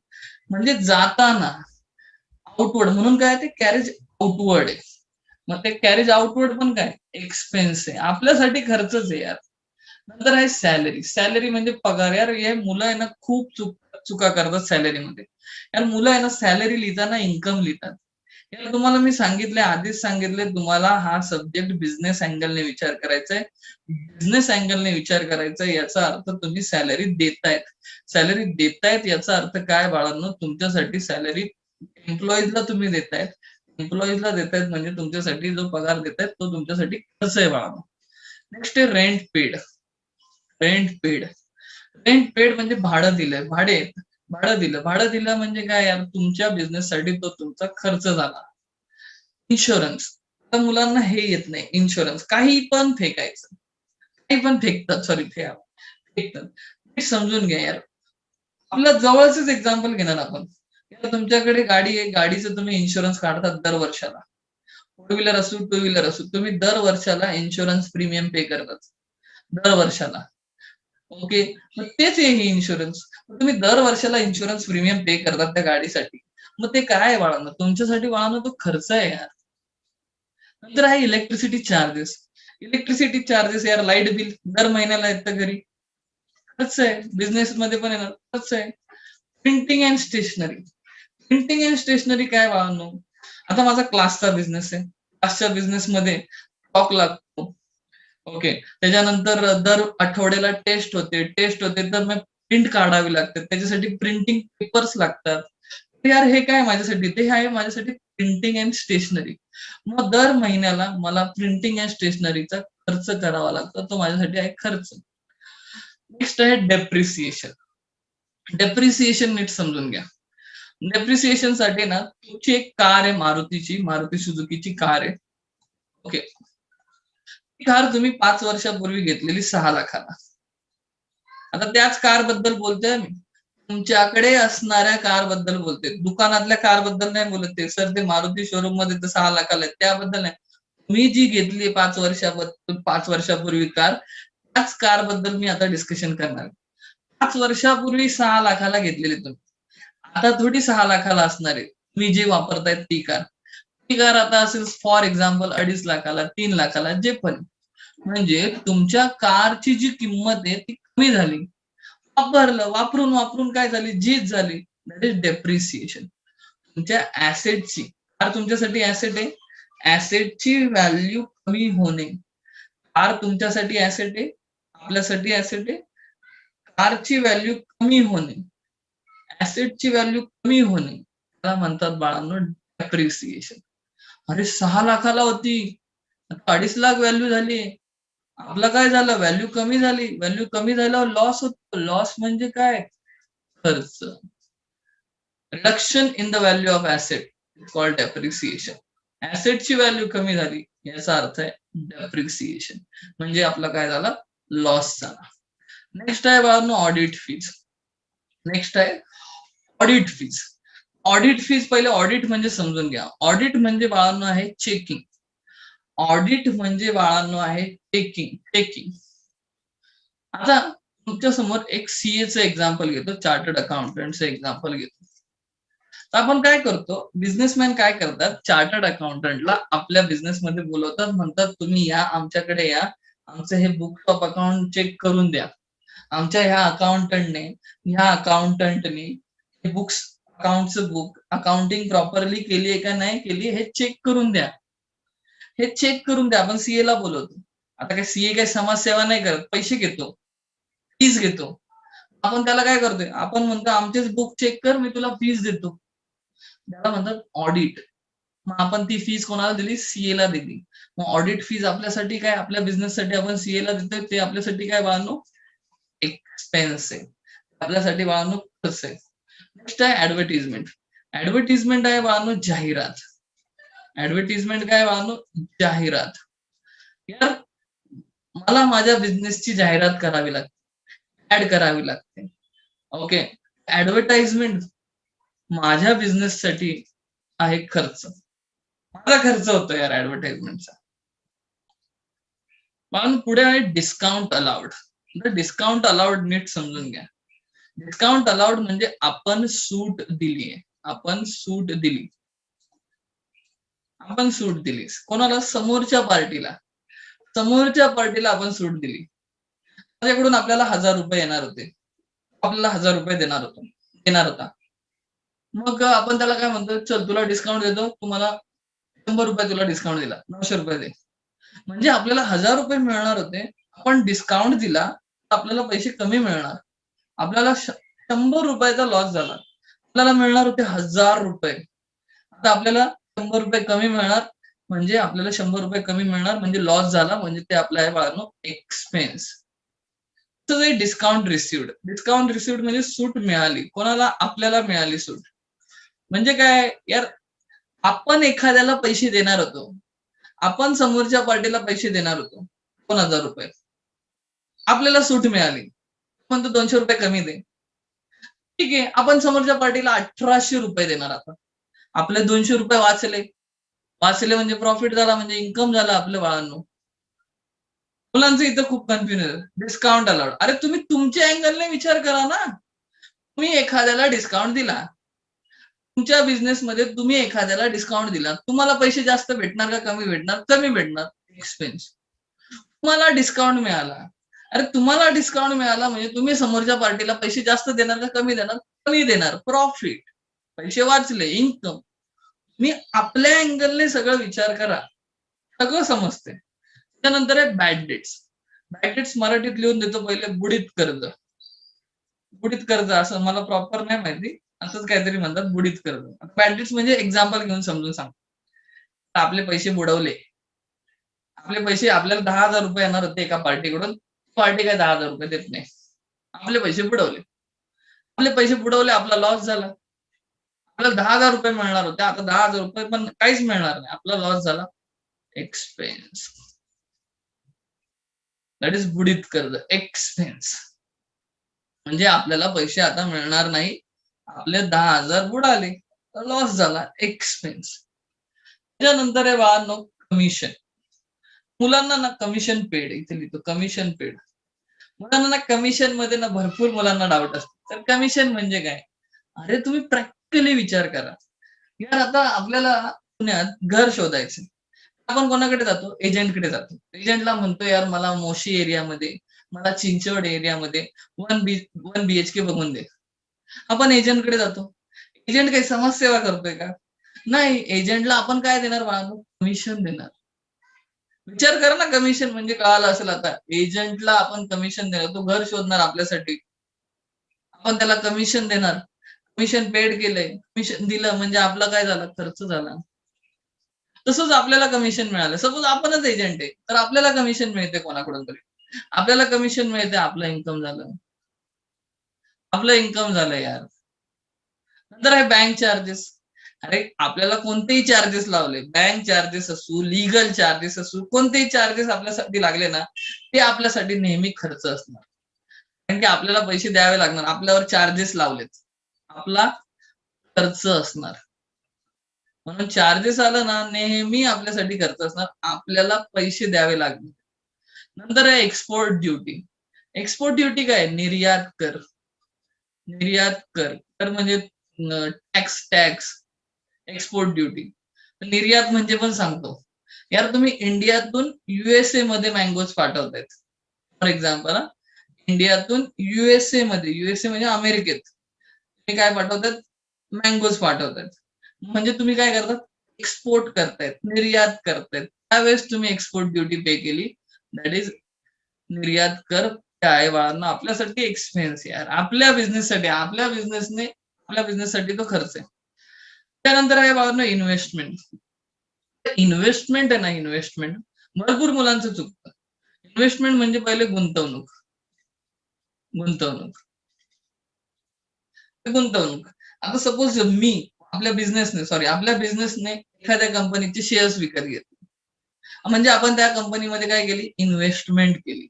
म्हणजे जाताना आउटवर्ड म्हणून काय ते कॅरेज आउटवर्ड आहे. मग ते कॅरेज आउटवर्ड पण काय? एक्सपेन्स आहे. आपल्यासाठी खर्चच आहे यार. नंतर आहे सॅलरी. सॅलरी म्हणजे पगार. यार हे मुलं आहे ना खूप चुका करतात सॅलरीमध्ये. यार मुलं आहे ना सॅलरी लिहिताना इन्कम लिहितात. यार तुम्हाला मी सांगितलंय, आधीच सांगितलंय तुम्हाला हा सब्जेक्ट बिझनेस अँगलने विचार करायचा आहे. बिझनेस अँगलने विचार करायचा आहे याचा अर्थ तुम्ही सॅलरी देतायत. सॅलरी देतायत याचा अर्थ काय बाळांनो? तुमच्यासाठी सॅलरी एम्प्लॉईजला तुम्ही देतायत. एम्प्लॉईजला देतायत म्हणजे तुमच्यासाठी जो पगार देतायत तो तुमच्यासाठी खर्च आहे बाळांनो. नेक्स्ट आहे rent paid. Rent paid. Rent paid म्हणजे भाडं दिलंय. भाडे. भाडं दिलं. भाडं दिलं म्हणजे काय यार? तुमच्या बिझनेससाठी तो तुमचा खर्च झाला. इन्शुरन्स. आता मुलांना हे येत नाही. इन्शुरन्स. काही पण फेकायचं. काही पण फेकतात. सॉरी फेकतात. समजून घ्या यार. आपल्या जवळचंच एक्झाम्पल घेणार आपण. किंवा तुमच्याकडे गाडी आहे, गाडीचं तुम्ही इन्शुरन्स काढतात दर वर्षाला. फोर व्हीलर असू, टू व्हीलर असू, तुम्ही दर वर्षाला इन्शुरन्स प्रीमियम पे करतात. दर वर्षाला. ओके. मग तेच आहे ही इन्शुरन्स. मग तुम्ही दर वर्षाला इन्शुरन्स प्रीमियम पे करतात त्या गाडीसाठी. मग ते काय आहे बाळांनो? तुमच्यासाठी बाळांनो तो खर्च आहे यार. नंतर आहे इलेक्ट्रिसिटी चार्जेस. इलेक्ट्रिसिटी चार्जेस यार, लाईट बिल दर महिन्याला येतं घरी. खर्च आहे. बिझनेसमध्ये पण येणार खर्च आहे. Printing and stationery. Printing and stationery काय बाळांनो? आता माझा क्लासचा बिझनेस आहे. क्लासच्या बिझनेसमध्ये स्टॉक लागतो. ओके. त्याच्यानंतर दर आठवड्याला टेस्ट होते तर मग प्रिंट काढावी लागते. त्याच्यासाठी प्रिंटिंग पेपर्स लागतात. तर यार हे काय माझ्यासाठी? ते आहे माझ्यासाठी प्रिंटिंग अँड स्टेशनरी. मग दर महिन्याला मला प्रिंटिंग अँड स्टेशनरीचा खर्च करावा लागतो. तो माझ्यासाठी आहे खर्च. नेक्स्ट आहे डेप्रिसिएशन. डेप्रिसिएशन नीट समजून घ्या. डेप्रिसिएशन साठी ना तुमची एक कार आहे मारुतीची, मारुती सुझुकीची कार आहे. ओके. ती कार तुम्ही 5 वर्षापूर्वी घेतलेली 6 लाखाला. आता त्याच कार बद्दल बोलतोय मी. तुमच्याकडे असणाऱ्या कार बद्दल बोलते. दुकानातल्या कार बद्दल नाही बोलत ते. सर ते मारुती शोरूम मध्ये तर 6 लाखाला आहे त्याबद्दल नाही. तुम्ही जी घेतली 5 वर्षापूर्वी कार, त्याच कार बद्दल मी आता डिस्कशन करणार आहे. 5 वर्षापूर्वी 6 लाखाला घेतलेली तुम्ही. आता थोडी 6 लाखाला असणार आहे. तुम्ही जे वापरतायत ती कार. ती कार आता असेल फॉर एक्झाम्पल 2.5 लाखाला, 3 लाखाला, जे पण. म्हणजे तुमच्या कारची जी किंमत आहे ती कमी झाली. वापरून वापरून काय झाली? झीज झाली. That is depreciation. तुमच्या ऍसेटची, कार तुमच्यासाठी ऍसेट आहे. ऍसेटची व्हॅल्यू कमी होणे. कार तुमच्यासाठी ऍसेट आहे, आपल्यासाठी ऍसेट आहे. कारची व्हॅल्यू कमी होणे, ऍसेटची व्हॅल्यू कमी होणे, त्याला म्हणतात बाळांनो डेप्रिसिएशन. अरे 6 लाखाला होती, आता 2.5 लाख व्हॅल्यू झाली. आपलं काय झालं? व्हॅल्यू कमी झाली. व्हॅल्यू कमी झाल्यावर लॉस होतो. लॉस म्हणजे काय? खर्च. Reduction in the value of asset called depreciation. ऍसेटची व्हॅल्यू कमी झाली याचा अर्थ आहे डेप्रिसिएशन. म्हणजे आपला काय झाला? लॉस झाला. नेक्स्ट आहे बाळांनो ऑडिट फीज. नेक्स्ट आहे ऑडिट फीज. ऑडिट फीज पहिले ऑडिट म्हणजे समजून घ्या. ऑडिट म्हणजे बाळांनो आहे चेकिंग. ऑडिट म्हणजे बाळांनो आहे चेकिंग. चेकिंग. आता तुमच्या समोर एक सीएचं एक्झाम्पल घेतो, चार्टर्ड अकाउंटंटचं एक्झाम्पल घेतो. तर आपण काय करतो, बिझनेसमॅन काय करतात, चार्टर्ड अकाउंटंटला आपल्या बिझनेसमध्ये बोलवतात, म्हणतात तुम्ही या, आमच्याकडे या, आमचं हे बुक ऑफ अकाउंट चेक करून द्या. आमच्या ह्या अकाउंटंटने हे बुक्स, अकाउंटचं बुक अकाउंटिंग प्रॉपरली केली आहे का नाही केली हे चेक करून द्या. हे चेक करून द्या. आपण सीए ला बोलवतो. आता काय सीए काही समाजसेवा नाही करत, पैसे घेतो, फीज घेतो. आपण त्याला काय करतोय, आपण म्हणतो आमचेच बुक चेक कर, मी तुला फीज देतो. त्याला म्हणतात ऑडिट. मग आपण ती फीज कोणाला दिली? सीए ला दिली. मग ऑडिट फीज आपल्यासाठी काय, आपल्या बिझनेससाठी आपण सीए ला देतोय, ते आपल्यासाठी काय बाळांनो? एक्सपेन्स आहे. आपल्यासाठी बाळांनो खर्च आहे. नेक्स्ट आहे ऍडव्हर्टिजमेंट. ऍडव्हर्टिजमेंट आहे बाळांनो जाहिरात. ऍडव्हर्टिजमेंट काय बाळांनो? जाहिरात. यार मला माझ्या बिझनेसची जाहिरात करावी लागते, ऍड करावी लागते. ओके. ऍडव्हर्टाइजमेंट माझ्या बिझनेससाठी आहे खर्च. माझा खर्च होतो यार ऍडव्हर्टाइजमेंटचा. पण पुढे आहे डिस्काउंट अलाउड. डिस्काउंट अलाउड नीट समजून घ्या. डिस्काउंट अलाउड म्हणजे आपण सूट दिली आहे. आपण सूट दिली. आपण सूट दिली कोणाला? समोरच्या पार्टीला. समोरच्या पार्टीला आपण सूट दिली. त्याच्याकडून आपल्याला 1,000 रुपये येणार होते, आपल्याला 1,000 रुपये देणार होता. मग आपण त्याला काय म्हणतो, चल तुला डिस्काउंट देतो, तुम्हाला 100 रुपये तुला डिस्काउंट दिला, 900 रुपये दे. म्हणजे आपल्याला 1,000 रुपये मिळणार होते, आपण डिस्काउंट दिला तर आपल्याला पैसे कमी मिळणार. आपल्याला 100 रुपयाचा लॉस झाला. आपल्याला मिळणार होते 1,000 रुपये. आता आपल्याला 100 रुपये कमी मिळणार, म्हणजे आपल्याला 100 रुपये कमी मिळणार म्हणजे लॉस झाला, म्हणजे ते आपलं आहे बाळांनो expense. Discount received. Discount received म्हणजे सूट मिळाली. कोणाला? आपल्याला मिळाली सूट. म्हणजे काय यार, आपण एखाद्याला पैसे देणार होतो, आपण समोरच्या पार्टीला पैसे देणार होतो 2,000 रुपये, आपल्याला सूट मिळाली, म्हणतो 200 रुपये कमी दे. ठीक आहे, आपण समोरच्या पार्टीला 1800 रुपये देणार. आता आपले 200 रुपये वाचले. वाचले म्हणजे प्रॉफिट झाला, म्हणजे इन्कम झाला आपल्या बाळांनो. मुलांचं इथं खूप कन्फ्युजन. Discount allowed. अरे तुम्ही तुमच्या अँगलने विचार करा ना. तुम्ही एखाद्याला डिस्काउंट दिला. तुमच्या बिझनेसमध्ये तुम्ही एखाद्याला डिस्काउंट दिला. तुम्हाला पैसे जास्त भेटणार का कमी भेटणार? कमी भेटणार. एक्सपेन्स. तुम्हाला डिस्काउंट मिळाला. अरे तुम्हाला डिस्काउंट मिळाला म्हणजे तुम्ही समोरच्या पार्टीला पैसे जास्त देणार का कमी देणार? कमी देणार. प्रॉफिट. पैसे वाचले. इन्कम. तुम्ही आपल्या अँगलने सगळं विचार करा. सगळं समजते. त्यानंतर आहे बॅड डेट्स. बॅड डेट्स मराठीत लिहून देतो पहिले बुडीत कर्ज. बुडीत कर्ज असं मला प्रॉपर नाही माहिती. असंच काहीतरी म्हणतात बुडीत कर्ज. बॅड डेट्स म्हणजे एक्झाम्पल घेऊन समजून सांग. आपले पैसे बुडवले. आपले पैसे आपल्याला 10,000 रुपये येणार होते एका पार्टीकडून. पार्टी काय 10,000 रुपये देत नाही. आपले पैसे बुडवले. आपले पैसे बुडवले, आपला लॉस झाला. आपल्याला 10,000 रुपये मिळणार होते. आता 10,000 रुपये पण काहीच मिळणार नाही. आपला लॉस झाला. एक्सपेन्स. दॅट इज बुडीत कर्ज. एक्सपेन्स. म्हणजे आपल्याला पैसे आता मिळणार नाही. आपले 10,000 बुडाले. लॉस झाला. एक्सपेन्स. त्याच्यानंतर आहे बाळांनो कमिशन. मुलांना ना कमिशन पेड इथे लिहितो कमिशन पेड. मुलांना ना कमिशन मध्ये ना भरपूर मुलांना डाऊट असतो. तर कमिशन म्हणजे काय? अरे तुम्ही प्रॅक्टिकली विचार करा. यार आता आपल्याला पुण्यात घर शोधायचं. आपण कोणाकडे जातो? एजंटकडे जातो. एजंटला म्हणतो यार मला मोशी एरियामध्ये, मला चिंचवड एरियामध्ये 1 BHK बघून दे. आपण एजंटकडे जातो. एजंट काही समाजसेवा करतोय का? नाही. एजंटला आपण काय देणार बाळांनो? कमिशन देणार. विचार करा ना कमिशन म्हणजे कळालं असेल आता. एजंटला आपण कमिशन देणार. तो घर शोधणार आपल्यासाठी. आपण त्याला कमिशन देणार. कमिशन पेड केलंय. कमिशन दिलं म्हणजे आपला काय झाला? खर्च झाला. तसंच आपल्याला कमिशन मिळालं. सपोज आपणच एजंट आहे. तर आपल्याला कमिशन मिळते कोणाकडून तरी. आपल्याला कमिशन मिळते. आपलं इन्कम झालं. आपलं इन्कम झालं यार. नंतर आहे बँक चार्जेस. अरे आपल्याला कोणतेही चार्जेस लावले, बँक चार्जेस असू, लीगल चार्जेस असू, कोणतेही चार्जेस आपल्यासाठी लागले ना, ते आपल्यासाठी नेहमी खर्च असणार. कारण की आपल्याला पैसे द्यावे लागणार. आपल्यावर चार्जेस लावलेत. आपला खर्च असणार. म्हणून चार्जेस आलं ना, नेहमी आपल्यासाठी खर्च असणार. आपल्याला पैसे द्यावे लागणार. नंतर आहे एक्सपोर्ट ड्युटी. एक्सपोर्ट ड्युटी काय? निर्यात कर. निर्यात कर. तर म्हणजे टॅक्स टॅक्स. Export duty. निर्यात म्हणजे पण सांगतो. यार तुम्ही इंडियातून USA मध्ये मँगोज पाठवतायत. फॉर एक्झाम्पल इंडियातून USA म्हणजे अमेरिकेत तुम्ही काय पाठवतात? मँगोज पाठवतायत. म्हणजे तुम्ही काय करतात? एक्सपोर्ट करतायत, निर्यात करतायत. त्यावेळेस तुम्ही एक्सपोर्ट ड्युटी पे केली. दॅट इज निर्यात कर. काय बाळांना आपल्यासाठी एक्सपेन्स यार. आपल्या बिझनेससाठी तो खर्च आहे. त्यानंतर आहे बाबांनो इन्व्हेस्टमेंट. इन्व्हेस्टमेंट आहे ना इन्व्हेस्टमेंट भरपूर मुलांचं चुकतं. इन्व्हेस्टमेंट म्हणजे पहिले गुंतवणूक. गुंतवणूक. गुंतवणूक. आता सपोज आपल्या बिझनेसने एखाद्या कंपनीचे शेअर्स विकत घेतले. म्हणजे आपण त्या कंपनीमध्ये काय केली? इन्व्हेस्टमेंट केली.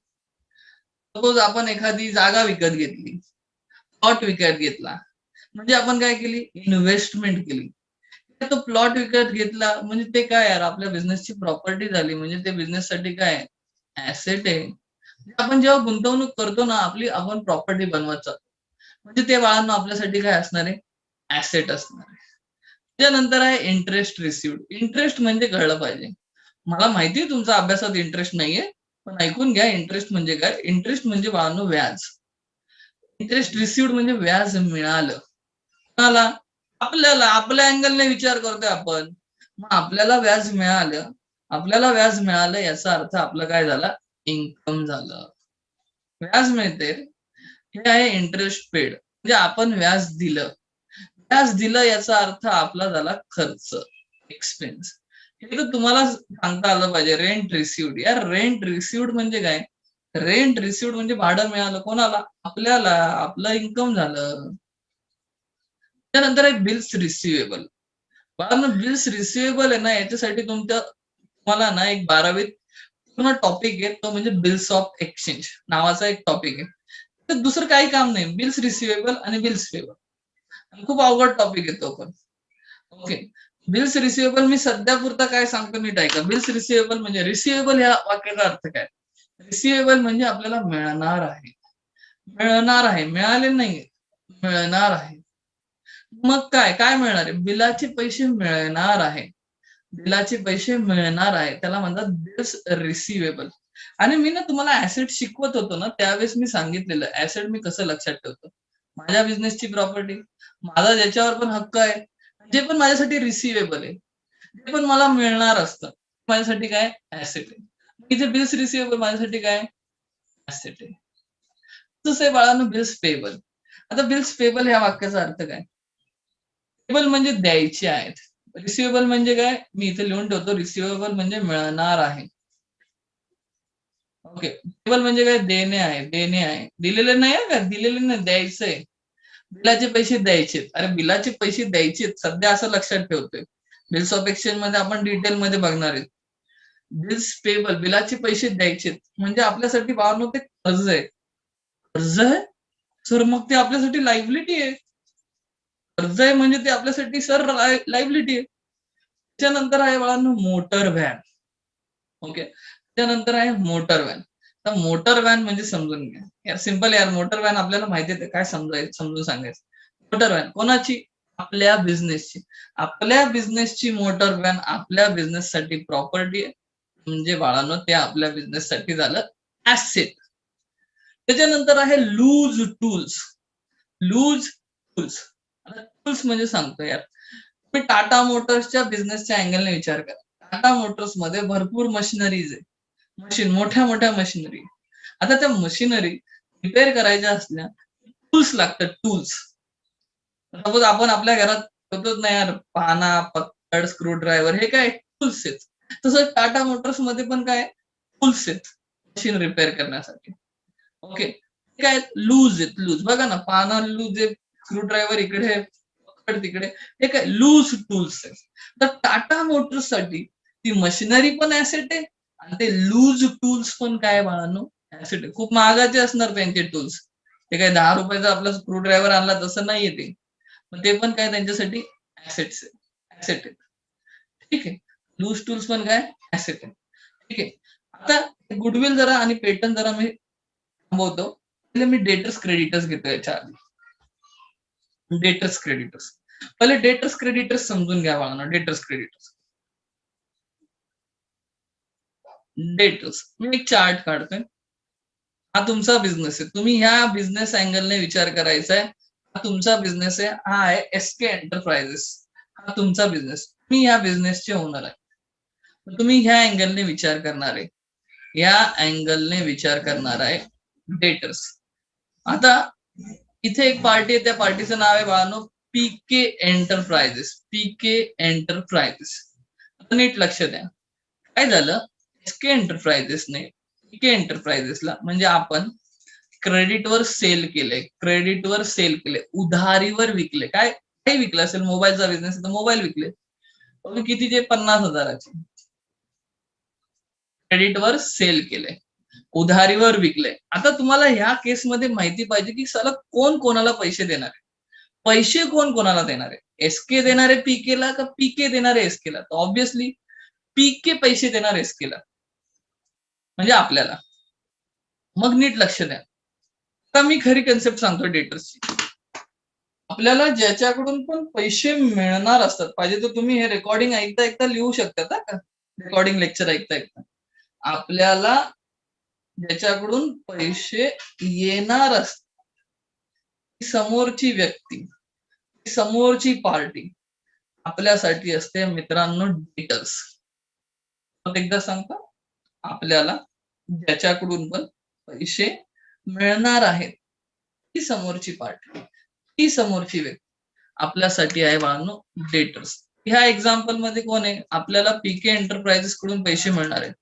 सपोज आपण एखादी जागा विकत घेतली. प्लॉट विकत घेतला. म्हणजे आपण काय केली? इन्व्हेस्टमेंट केली. तो प्लॉट विकत घेतला म्हणजे ते काय यार आपल्या बिझनेसची प्रॉपर्टी झाली. म्हणजे ते बिझनेससाठी काय ऍसेट आहे. म्हणजे आपण जेव्हा गुंतवणूक करतो ना आपण प्रॉपर्टी बनवत जातो. म्हणजे ते बाळांनो आपल्यासाठी काय असणार आहे? ऍसेट असणार आहे. त्यानंतर आहे इंटरेस्ट रिसिव्ड. इंटरेस्ट म्हणजे कळलं पाहिजे. मला माहिती आहे तुमचा अभ्यासात इंटरेस्ट नाहीये. पण ऐकून घ्या इंटरेस्ट म्हणजे काय? इंटरेस्ट म्हणजे बाळांनो व्याज. इंटरेस्ट रिसिव्ड म्हणजे व्याज मिळालं. कोणाला? आपल्याला. आपल्या अँगलने विचार करतोय आपण. मग आपल्याला व्याज मिळालं याचा अर्थ आपलं काय झालं? इन्कम झालं. व्याज मिळते. हे आहे इंटरेस्ट पेड. म्हणजे आपण व्याज दिलं. व्याज दिलं याचा अर्थ आपला झाला खर्च. एक्सपेन्स. हे तर तुम्हाला सांगता आलं पाहिजे. Rent received. यार रेंट रिसिव्ड म्हणजे काय? रेंट रिसिव्ड म्हणजे भाडं मिळालं. कोणाला? आपल्याला. आपलं इन्कम झालं. त्यानंतर आहे बिल्स रिसिवेबल. बाळांनो बिल्स रिसिवेबल आहे ना याच्यासाठी तुम्हाला ना एक 12वीत पूर्ण टॉपिक आहे. तो म्हणजे बिल्स ऑफ एक्सचेंज नावाचा एक टॉपिक आहे. तर दुसरं काही काम नाही. बिल्स रिसिवेबल आणि बिल्स पेबल खूप अवघड टॉपिक येतो पण. ओके. बिल्स रिसिवेबल मी सध्या पुरता काय सांगतो नीट ऐका. बिल्स रिसिवेबल म्हणजे रिसिवेबल ह्या वाक्याचा अर्थ काय? रिसिवेबल म्हणजे आपल्याला मिळणार आहे. मिळणार आहे. मिळाले नाही. मिळणार आहे. मग काय? काय मिळणार आहे? बिलाचे पैसे मिळणार आहे. बिलाचे पैसे मिळणार आहे. त्याला म्हणतात बिल्स रिसिवेबल. आणि मी ना तुम्हाला ॲसेट शिकवत होतो ना, त्यावेळेस मी सांगितलेलं ॲसेट मी कसं लक्षात ठेवतो. माझ्या बिझनेसची प्रॉपर्टी, माझा ज्याच्यावर पण हक्क आहे, जे पण माझ्यासाठी रिसिवेबल आहे, ते पण मला मिळणार असतं. माझ्यासाठी काय ॲसेट आहे. इथे बिल्स रिसिवेबल माझ्यासाठी काय ॲसेट आहे. तसं आहे बाळांनो बिल्स पेबल. आता बिल्स पेबल ह्या वाक्याचा अर्थ काय? पेबल म्हणजे द्यायचे आहेत. रिसिवेबल म्हणजे काय? मी इथे लिहून ठेवतो रिसिवेबल म्हणजे मिळणार आहे. ओके. पेबल म्हणजे काय? देणे आहे, देणे आहे. दिलेले नाही आहे का? दिलेले नाही, द्यायचंय. बिलाचे पैसे द्यायचेत. अरे बिलाचे पैसे द्यायचेत. सध्या असं लक्षात ठेवतोय. बिल्स ऑफ एक्सचेंजमध्ये आपण डिटेलमध्ये बघणार आहेत. बिल्स पेबल बिलाचे पैसे द्यायचेत. म्हणजे आपल्यासाठी बाळांनो ते कर्ज आहे. कर्ज आहे? सर मग ते आपल्यासाठी लायबिलिटी आहे. कर्ज आहे म्हणजे ते आपल्यासाठी सर लायबिलिटी आहे. त्याच्यानंतर आहे बाळांनो मोटर व्हॅन. ओके. त्यानंतर आहे मोटर व्हॅन. तर मोटर व्हॅन म्हणजे समजून घ्या. यार सिंपल यार मोटर व्हॅन आपल्याला माहिती आहे काय समजून सांगायचं. मोटर व्हॅन कोणाची? आपल्या बिझनेसची. आपल्या बिझनेसची मोटर व्हॅन आपल्या बिझनेससाठी प्रॉपर्टी आहे. म्हणजे बाळांनो ते आपल्या बिझनेससाठी झालं ॲसेट. त्याच्यानंतर आहे लूज टूल्स. Loose tools. आता टूल्स म्हणजे सांगतो यार. तुम्ही टाटा मोटर्सच्या बिझनेसच्या अँगलने विचार करा. टाटा मोटर्समध्ये भरपूर मशिनरीज आहे. मशीन मोठ्या-मोठ्या मशिनरी. आता त्या मशिनरी रिपेअर करायच्या असल्या, टूल्स लागतात टूल्स. सपोज आपण आपल्या घरात ठेवतोच ना यार पाना, पत्तड, स्क्रू ड्रायव्हर हे काय टूल्स आहेत. तसं टाटा मोटर्समध्ये पण काय टूल्स आहेत मशीन रिपेअर करण्यासाठी. ओके. काय लूज आहेत लूज. बघा ना पाना लूज आहे, स्क्रू ड्रायव्हर इकडे, पकड तिकडे. हे काय लूज टूल्स आहेत. तर टाटा मोटर्ससाठी ती मशिनरी पण ॲसेट आहे आणि ते लूज टूल्स पण काय बाळांनो ॲसेट आहे. खूप महागाचे असणार त्यांचे टूल्स. ते काय ₹10 आपला स्क्रू ड्रायव्हर आणला तसं नाहीये ते. मग ते पण काय त्यांच्यासाठी ॲसेट्स आहे. ॲसेट आहे. ठीक आहे. लूज टूल्स पण काय ॲसेट आहे. ठीक आहे. आता गुडविल जरा आणि पेटंट जरा मी थांबवतो. पहिले मी डेटर्स क्रेडिटर्स घेतो याच्या आधी. Debtors creditors. पहिले डेटर्स क्रेडिटर्स समजून घ्या बाळांनो. Debtors creditors. डेटर्स. मी एक चार्ट काढतोय. हा तुमचा बिझनेस आहे. तुम्ही ह्या बिझनेस अँगलने विचार करायचा आहे. हा तुमचा बिझनेस आहे. हा आहे एस-के एंटरप्राइजेस. हा तुमचा बिझनेस. तुम्ही या बिझनेसचे ओनर आहे. तर तुम्ही ह्या अँगलने विचार करणार आहे. या अँगलने विचार करणार आहे डेटर्स. आता इथे एक पार्टी आहे त्या पार्टीचं नाव आहे बाळांनो पीके एंटरप्राइजेस. पीके एंटरप्राइजेस. आता नीट लक्ष द्या. काय झालं? एसके एंटरप्राइजेसने पीके एंटरप्राइजेसला म्हणजे आपण क्रेडिटवर सेल केलंय. क्रेडिटवर सेल केले. उधारीवर विकले. काय काही विकलं असेल मोबाईलचा बिझनेस तर मोबाईल विकले. कितीचे 50,000चे. क्रेडिटवर सेल केले. उधारीवर विकले. आता तुम्हाला ह्या केसमध्ये माहिती पाहिजे की साला कोण कोणाला पैसे देणार आहे. पैसे कोण कोणाला देणार आहे. एसके देणार आहे पीकेला का पीके देणार आहे एसकेला. तर ऑब्व्हियसली पीके पैसे देणार एसकेला. म्हणजे आपल्याला. मग नीट लक्ष द्या. आता मी खरी कन्सेप्ट सांगतो डेटर्सची. आपल्याला ज्याच्याकडून पण पैसे मिळणार असतात पाहिजे तर तुम्ही हे रेकॉर्डिंग ऐकता ऐकता लिहू शकता का? रेकॉर्डिंग लेक्चर ऐकता ऐकता. आपल्याला ज्याच्याकडून पैसे येणार असतात. समोरची व्यक्ती, समोरची पार्टी आपल्यासाठी असते मित्रांनो डेटर्स. एकदा सांगतो आपल्याला ज्याच्याकडून पण पैसे मिळणार आहेत ती समोरची पार्टी, ती समोरची व्यक्ती आपल्यासाठी आहे बाळांनो डेटर्स. ह्या एक्झाम्पल मध्ये कोण आहे? आपल्याला पीके एंटरप्राइजेस कडून पैसे मिळणार आहेत.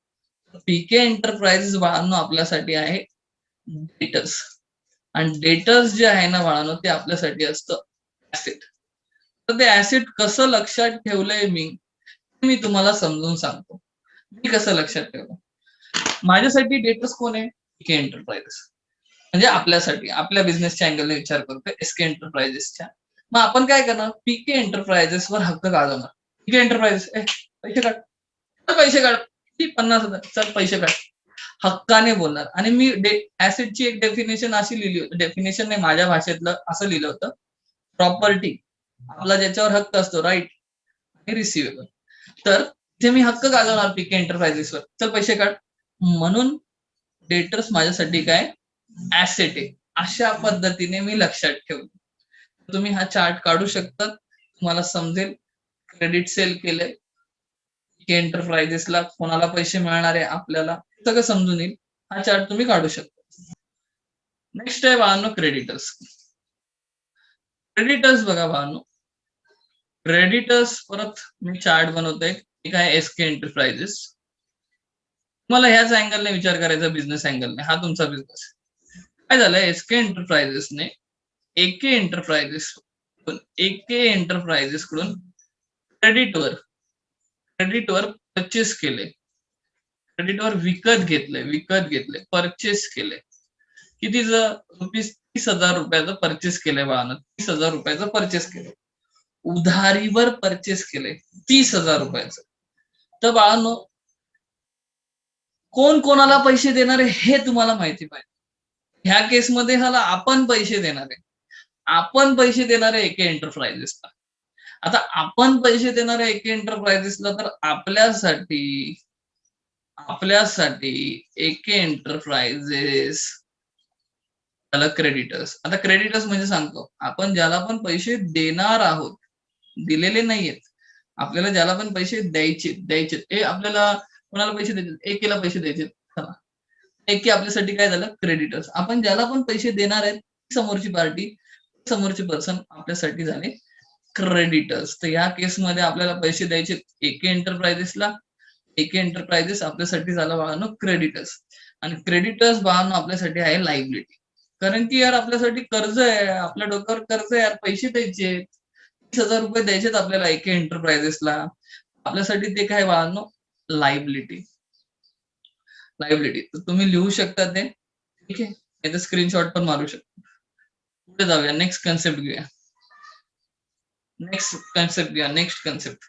पीके एंटरप्राइजेस बाळांनो आपल्यासाठी आहे डेटर्स. आणि डेटर्स जे आहे ना बाळांनो ते आपल्यासाठी असतं ऍसेट. तर ते ऍसेट कसं लक्षात ठेवलंय मी तुम्हाला समजून सांगतो. मी कसं लक्षात ठेवलं. माझ्यासाठी डेटर्स कोण आहे? पीके एंटरप्राइजेस. म्हणजे आपल्यासाठी आपल्या बिझनेसच्या अँगलने विचार करतोय एसके एंटरप्राइजेसच्या. मग आपण काय करणार, पीके एंटरप्राइजेसवर हक्क गाजवणार. पीके एंटरप्राइजेस पैसे काढ, पैसे काढ, 50,000 चल पैसे काढ, हक्काने बोलणार. आणि मी ऍसेटची एक डेफिनेशन अशी लिहिली होती, डेफिनेशन नाही माझ्या भाषेतलं असं लिहिलं होतं, प्रॉपर्टी आपला ज्याच्यावर हक्क असतो, राईट आणि रिसिवेबल. तर इथे मी हक्क गाजवणार पीके एंटरप्राइजेसवर, चल पैसे काढ. म्हणून डेटर्स माझ्यासाठी काय ऍसेट आहे, अशा पद्धतीने मी लक्षात ठेवतो. तुम्ही हा चार्ट काढू शकता, तुम्हाला समजेल. क्रेडिट सेल केलंय एंटरप्राइजेसला, कोणाला पैसे मिळणार आहे आपल्याला, सगळं समजून येईल. हा चार्ट तुम्ही काढू शकता. नेक्स्ट आहे बाळांनो क्रेडिटर्स. क्रेडिटर्स बघा बाळांनो, क्रेडिटर्स परत मी चार्ट बनवतोय. एक आहे एसके एंटरप्राइजेस. तुम्हाला ह्याच अँगलने विचार करायचा, बिझनेस अँगलने. हा तुमचा बिझनेस. काय झालंय, एसके एंटरप्राइजेसने एके एंटरप्राइजेस एके एंटरप्राइजेस कडून क्रेडिटवर परचेस केले, क्रेडिटवर विकत घेतले, परचेस केले. कितीचं, ₹30,000 परचेस केलंय बाळानं. ₹30,000 परचेस केलं, उधारीवर परचेस केले ₹30,000. तर बाळांनो, कोण कोणाला पैसे देणार आहे हे तुम्हाला माहिती पाहिजे. ह्या केसमध्ये ह्याला आपण पैसे देणार आहे. आपण पैसे देणार आहे एके एंटरप्राइजेसला. आता आपण पैसे देणार आहे एके एंटरप्राइजेसला, तर आपल्यासाठी एके एंटरप्राइजेस त्याला क्रेडिटर्स. आता क्रेडिटर्स म्हणजे सांगतो, आपण ज्याला पण पैसे देणार आहोत, दिलेले नाहीयेत, आपल्याला ज्याला पण पैसे द्यायचे हे आपल्याला कोणाला पैसे द्यायचे, एकेला पैसे द्यायचे. चला, एके आपल्यासाठी काय झालं, क्रेडिटर्स. आपण ज्याला पण पैसे देणार आहेत, समोरची पार्टी, समोरचे पर्सन आपल्यासाठी झाले क्रेडिटर्स. तर या केसमध्ये आपल्याला पैसे द्यायचे एके एंटरप्राइजेसला, एके एंटरप्राइजेस आपल्यासाठी झाला बाळांनो क्रेडिटर्स. आणि क्रेडिटर्स बाळांनो आपल्यासाठी आहे लायबिलिटी. कारण की यार आपल्यासाठी कर्ज आहे, आपल्या डोक्यावर कर्ज आहे यार, पैसे द्यायचे, ₹30,000 द्यायचेत आपल्याला एके एंटरप्राइजेसला. आपल्यासाठी ते काय बाळांनो, लायबिलिटी. तर तुम्ही लिहू शकता ते, ठीक आहे. याचा स्क्रीनशॉट पण मारू शकता. पुढे जाऊया, नेक्स्ट कन्सेप्ट घेऊया. Next concept.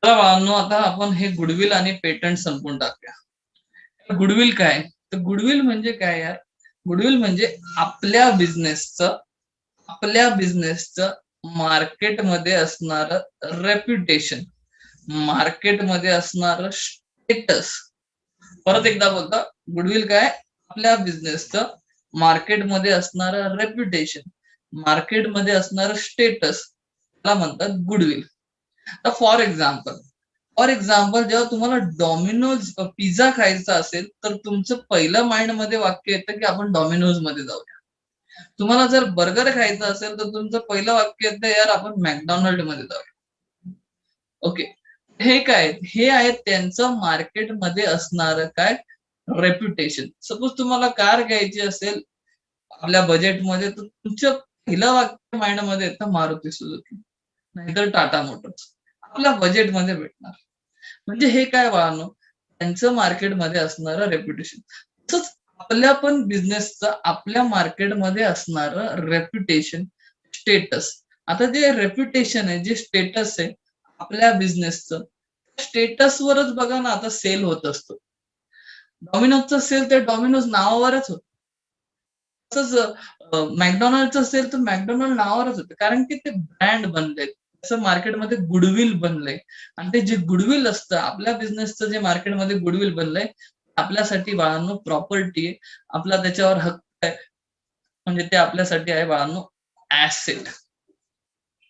चला बाळांनो, आता आपण हे गुडविल आणि पेटंट संपवून टाकूया. गुडविल काय, तर गुडविल म्हणजे काय यार, गुडविल म्हणजे आपल्या बिझनेसचं मार्केटमध्ये असणारं रेप्युटेशन, मार्केटमध्ये असणारं स्टेटस. परत एकदा बोलता, गुडविल काय, आपल्या बिझनेसचं मार्केटमध्ये असणारं रेप्युटेशन, मार्केटमध्ये असणारं स्टेटस, त्याला म्हणतात गुडविल. तर फॉर एक्झाम्पल जेव्हा तुम्हाला डॉमिनोज पिझ्झा खायचा असेल, तर तुमचं पहिलं माइंड मध्ये वाक्य येतं की आपण डॉमिनोज मध्ये जाऊया. तुम्हाला जर बर्गर खायचं असेल, तर तुमचं पहिलं वाक्य येतं यार आपण मॅकडॉनल्ड मध्ये जाऊया. ओके. हे काय, हे आहे त्यांचं मार्केटमध्ये असणारं काय, रेप्युटेशन. सपोज तुम्हाला कार घ्यायची असेल आपल्या बजेटमध्ये, तर तुमचं पहिलं वाक्य माइंड मध्ये येतं मारुती सुझुकी, नाहीतर टाटा मोटर्स. आपल्या बजेटमध्ये भेटणार. म्हणजे हे काय बाळांनो, त्यांचं मार्केटमध्ये असणारं रेप्युटेशन. तसंच आपल्या पण बिझनेसचं आपल्या मार्केटमध्ये असणारं रेप्युटेशन, स्टेटस. आता जे रेप्युटेशन आहे, जे स्टेटस आहे आपल्या बिझनेसचं, स्टेटसवरच बघा ना आता सेल होत असतो. डॉमिनोजचं सेल ते डॉमिनोज नावावरच होतं. तसंच मॅकडॉनल्डचं असेल तर मॅकडॉनल्ड नावावरच होतं, कारण की ते ब्रँड बनलेत. तसं मार्केटमध्ये गुडविल बनलंय. आणि ते जे गुडविल असतं, आपल्या बिझनेसचं जे मार्केटमध्ये गुडविल बनलंय, आपल्यासाठी बाळांनो प्रॉपर्टी आहे, आपला त्याच्यावर हक्क आहे. म्हणजे ते आपल्यासाठी आहे बाळांनो ऍसेट.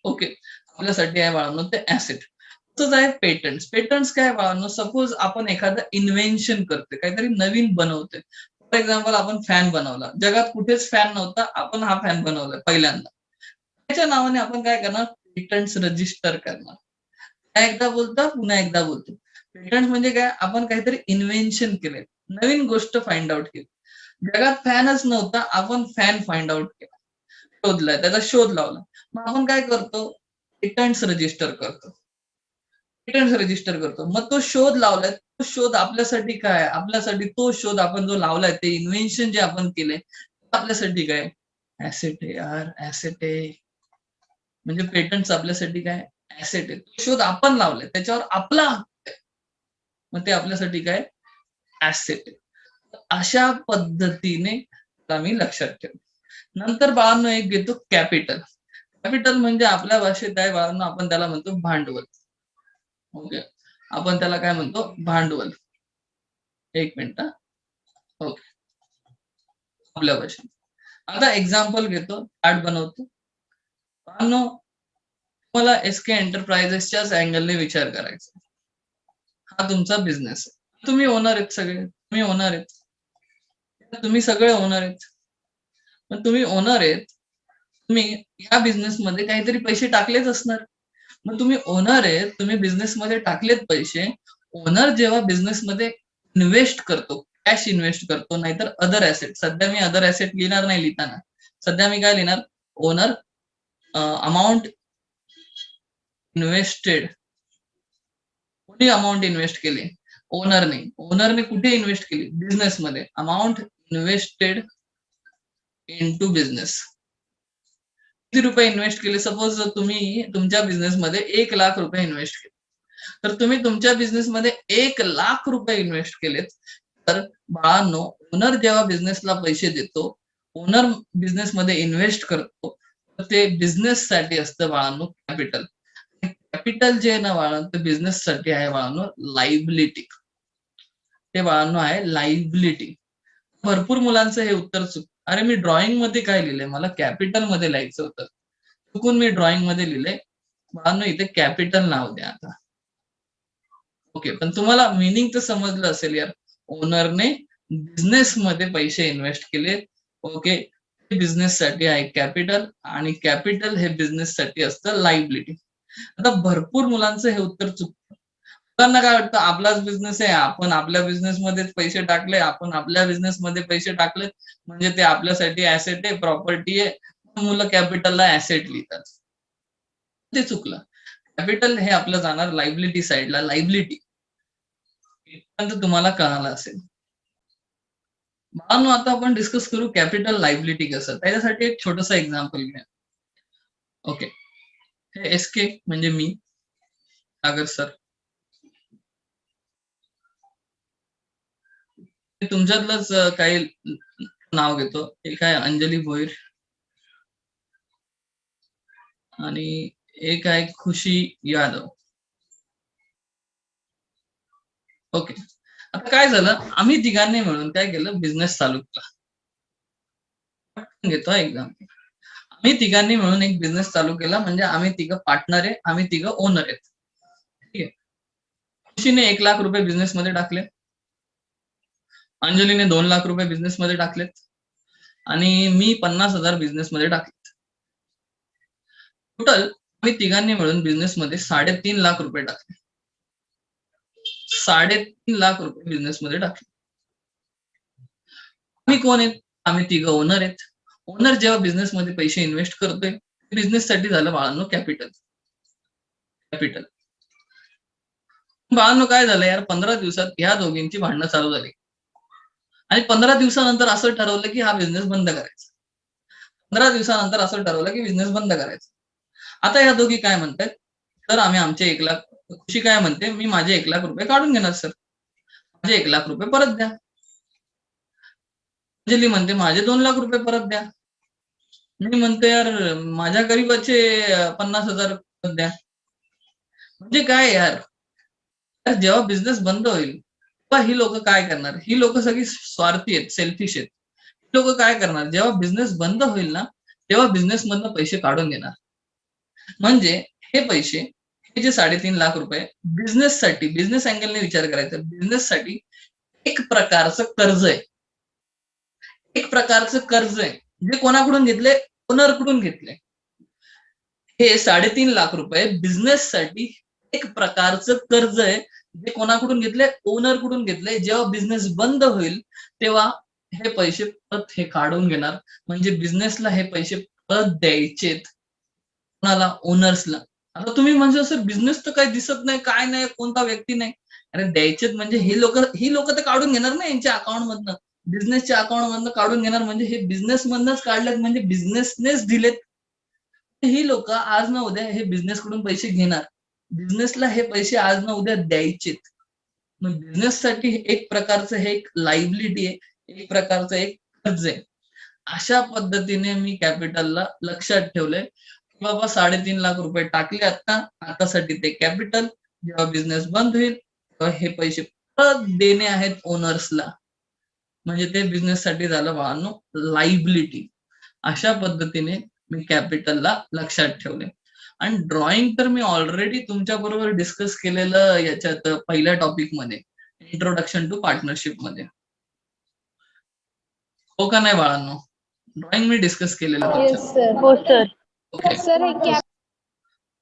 ओके. आपल्यासाठी आहे बाळांनो ते ऍसेट. तसंच आहे पेटंट्स. पेटंट्स काय बाळांनो, सपोज आपण एखादं इन्व्हेन्शन करतोय, काहीतरी नवीन बनवतोय. फॉर एक्झाम्पल आपण फॅन बनवला, जगात कुठेच फॅन नव्हता, आपण हा फॅन बनवलाय पहिल्यांदा. त्याच्या नावाने आपण काय करणार, पेटंट्स रजिस्टर करणार. एकदा बोलता पुन्हा एकदा बोलतो. पेटंट म्हणजे काय, आपण काहीतरी इन्व्हेन्शन केलंय, नवीन गोष्ट फाइंड आउट केली. जगात फॅनच नव्हता, आपण फॅन फाइंड आउट केला, शोधलाय, त्याचा शोध लावला. मग आपण काय करतो, पेटंट्स रजिस्टर करतो. पेटंट रजिस्टर करतो. मग तो शोध लावलाय, तो शोध आपल्यासाठी काय आहे? आपल्यासाठी तो शोध आपण जो लावलाय, ते इन्व्हेन्शन जे आपण केलंय, ते आपल्यासाठी काय? ॲसेट आहे यार, ॲसेट आहे. म्हणजे पेटंट्स आपल्यासाठी काय? ॲसेट आहे. तो शोध आपण लावलाय, त्याच्यावर आपला हक्क आहे. मग ते आपल्यासाठी काय? ॲसेट आहे. अशा पद्धतीने आम्ही लक्षात ठेवू. नंतर बाळांनो एक घेतो कॅपिटल. कॅपिटल म्हणजे आपल्या भाषेत आहे बाळांनो, आपण त्याला म्हणतो भांडवल. ओके. आपण त्याला काय म्हणतो? भांडवल. एक मिनिट हां. ओके. आपल्या भाषेत. आता एक्झाम्पल घेतो, चार्ट बनवतो. बाळांनो, तुम्हाला एस-के एंटरप्राइजेसच्याच अँगलने विचार करायचा. हा तुमचा बिझनेस आहे. तुम्ही ओनर आहेत सगळे. तुम्ही ओनर आहेत. तुम्ही सगळे ओनर आहेत. पण तुम्ही ओनर आहेत. तुम्ही या बिझनेसमध्ये काहीतरी पैसे टाकलेच असणार. मग तुम्ही ओनर आहे, तुम्ही बिझनेसमध्ये टाकलेत पैसे. ओनर जेव्हा बिझनेसमध्ये इन्व्हेस्ट करतो, कॅश इन्व्हेस्ट करतो, नाहीतर अदर ॲसेट. सध्या मी अदर ॲसेट लिहिणार नाही लिहिताना. सध्या मी काय लिहिणार? Owner amount invested. कुठे अमाउंट इन्व्हेस्ट केली? ओनरने. ओनरने कुठे इन्व्हेस्ट केली? बिझनेसमध्ये. Amount invested into business. किती रुपये इन्व्हेस्ट केले? सपोज तुम्ही तुमच्या बिझनेसमध्ये ₹1,00,000 इन्व्हेस्ट केले. तर तुम्ही तुमच्या बिझनेसमध्ये ₹1,00,000 इन्व्हेस्ट केलेत. तर बाळांनो, ओनर जेव्हा बिझनेसला पैसे देतो, ओनर बिझनेसमध्ये इन्व्हेस्ट करतो, तर ते बिझनेससाठी असतं बाळांनो कॅपिटल. कॅपिटल जे आहे ना बाळांनो, ते बिझनेससाठी आहे बाळांनो लायबिलिटी. ते बाळांनो आहे लायबिलिटी. भरपूर मुलांचं हे उत्तर चुकतं. अरे मी ड्रॉइंगमध्ये काय लिहिलंय? मला कॅपिटलमध्ये लिहायचं होतं. चुकून मी ड्रॉइंगमध्ये लिहिलंय. बाळांनो इथे कॅपिटल नाव द्या आता. ओके. पण तुम्हाला मीनिंग तर समजलं असेल यार. ओनरने बिझनेसमध्ये पैसे इन्व्हेस्ट केले. ओके. बिझनेससाठी आहे कॅपिटल आणि कॅपिटल हे बिझनेससाठी असतं लायबिलिटी. आता भरपूर मुलांचं हे उत्तर चुकतं. मुलांना काय वाटतं आपलाच बिझनेस आहे, आपण आपल्या बिझनेसमध्येच पैसे टाकले, आपण आपल्या बिझनेसमध्ये पैसे टाकलेत, म्हणजे ते आपल्यासाठी ॲसेट आहे, प्रॉपर्टी आहे. मुलं कॅपिटलला ॲसेट लिहितात. ते चुकलं. कॅपिटल हे आपलं जाणार लायबिलिटी साइडला. लायबिलिटी इथपर्यंत तुम्हाला कळालं असेल. बाळांनो आता आपण डिस्कस करू कॅपिटल लायबिलिटी कसं. त्याच्यासाठी एक छोटंसं एक्झाम्पल घेऊया. ओके. हे एस-के म्हणजे मी, सागर सर. मी तुमच्यातलंच काही नाव घेतो. एक आहे अंजली भोईर आणि एक आहे खुशी यादव. ओके. आता काय झालं, आम्ही तिघांनी मिळून काय केलं, बिझनेस चालू केला. घेतो हा एक्झाम्पल. आम्ही तिघांनी मिळून एक बिझनेस चालू केला, म्हणजे आम्ही तिघं पार्टनर आहे, आम्ही तिघं ओनर आहेत. ठीक आहे. खुशीने ₹1,00,000 बिझनेसमध्ये टाकले. अंजलीने ₹2,00,000 बिझनेसमध्ये टाकलेत आणि मी 50,000 बिझनेसमध्ये टाकले. टोटल आम्ही तिघांनी मिळून बिझनेसमध्ये ₹3.5 लाख टाकले. ₹3.5 लाख बिझनेसमध्ये टाकले. आम्ही कोण आहेत? आम्ही तिघं ओनर आहेत. ओनर जेव्हा बिझनेसमध्ये पैसे इन्व्हेस्ट करतोय, बिझनेससाठी झालं बाळांनो कॅपिटल. कॅपिटल. बाळांनो काय झालं यार 15 दिवसात ह्या दोघींची भांडणं चालू झाली. आणि 15 दिवसानंतर असं ठरवलं की हा बिझनेस बंद करायचा. 15 दिवसानंतर असं ठरवलं की बिझनेस बंद करायचा. आता ह्या दोघी काय म्हणतायत, तर आम्ही आमचे 1,00,000 खुशी काय म्हणते, "मी माझे ₹1,00,000 काढून घेणार सर. माझे ₹1,00,000 परत द्या." अंजली म्हणते, "माझे ₹2,00,000 परत द्या." मी म्हणतो, "यार माझ्या गरीबाचे 50,000 परत द्या." म्हणजे काय यार? तर जेव्हा बिझनेस बंद होईल, तेव्हा ही लोकं काय करणार? ही लोकं सगळी स्वार्थी आहेत, सेल्फिश आहेत. ही लोकं काय करणार? जेव्हा बिझनेस बंद होईल ना, तेव्हा बिझनेसमधनं पैसे काढून घेणार. म्हणजे हे पैसे, हे जे ₹3.5 लाख बिझनेससाठी, बिझनेस अँगलने विचार करायचा. बिझनेससाठी एक प्रकारचं कर्ज आहे. एक प्रकारचं कर्ज आहे. जे कोणाकडून घेतलंय? ओनरकडून घेतलंय. हे ₹3.5 लाख बिझनेससाठी एक प्रकारचं कर्ज आहे. जे कोणाकडून घेतलंय? ओनरकडून घेतलंय. जेव्हा बिझनेस बंद होईल, तेव्हा हे पैसे परत हे काढून घेणार. म्हणजे बिझनेसला हे पैसे परत द्यायचेत. कोणाला? ओनर्सला. आता तुम्ही म्हणजे सर बिझनेस तर काही दिसत नाही, काय नाही, कोणता व्यक्ती नाही. अरे द्यायचेत म्हणजे ही लोक तर काढून घेणार ना यांच्या अकाउंट मधनं, बिझनेसच्या अकाउंट मधनं काढून घेणार, म्हणजे हे बिझनेस मधनच काढलेत म्हणजे बिझनेसनेच दिलेत. ही लोक आज ना उद्या हे बिझनेस कडून पैसे घेणार, बिझनेसला हे पैसे आज ना उद्या द्यायचेत. मग बिझनेस साठी एक प्रकारचं हे एक लायबिलिटी आहे, एक प्रकारचं एक कर्ज आहे. अशा पद्धतीने मी कॅपिटलला लक्षात ठेवलंय, की बाबा 3.5 लाख रुपये टाकले आता, आतासाठी ते कॅपिटल. जेव्हा बिझनेस बंद होईल तेव्हा हे पैसे परत देणे आहेत ओनर्सला. म्हणजे ते बिझनेस साठी झालं बाळांनो लायबिलिटी. अशा पद्धतीने मी कॅपिटलला लक्षात ठेवले. आणि ड्रॉइंग तर मी ऑलरेडी तुमच्या बरोबर डिस्कस केलेलं याच्यात पहिल्या टॉपिकमध्ये, इंट्रोडक्शन टू पार्टनरशिप मध्ये. हो का नाही बाळांनो? ड्रॉइंग मी डिस्कस केलेलं तुमच्या. Yes sir. हो सर. ओके. सर हे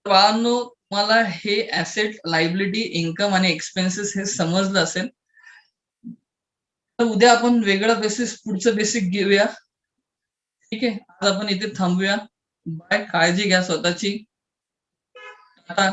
बाळांनो तुम्हाला हे ऍसेट, लायबिलिटी, इन्कम आणि एक्सपेन्सेस हे समजलं असेल. तर उद्या आपण वेगळं बेसिस, पुढचं बेसिक घेऊया. ठीक आहे, आज आपण इथे थांबूया. बाय, काळजी घ्या स्वतःची. टाटा.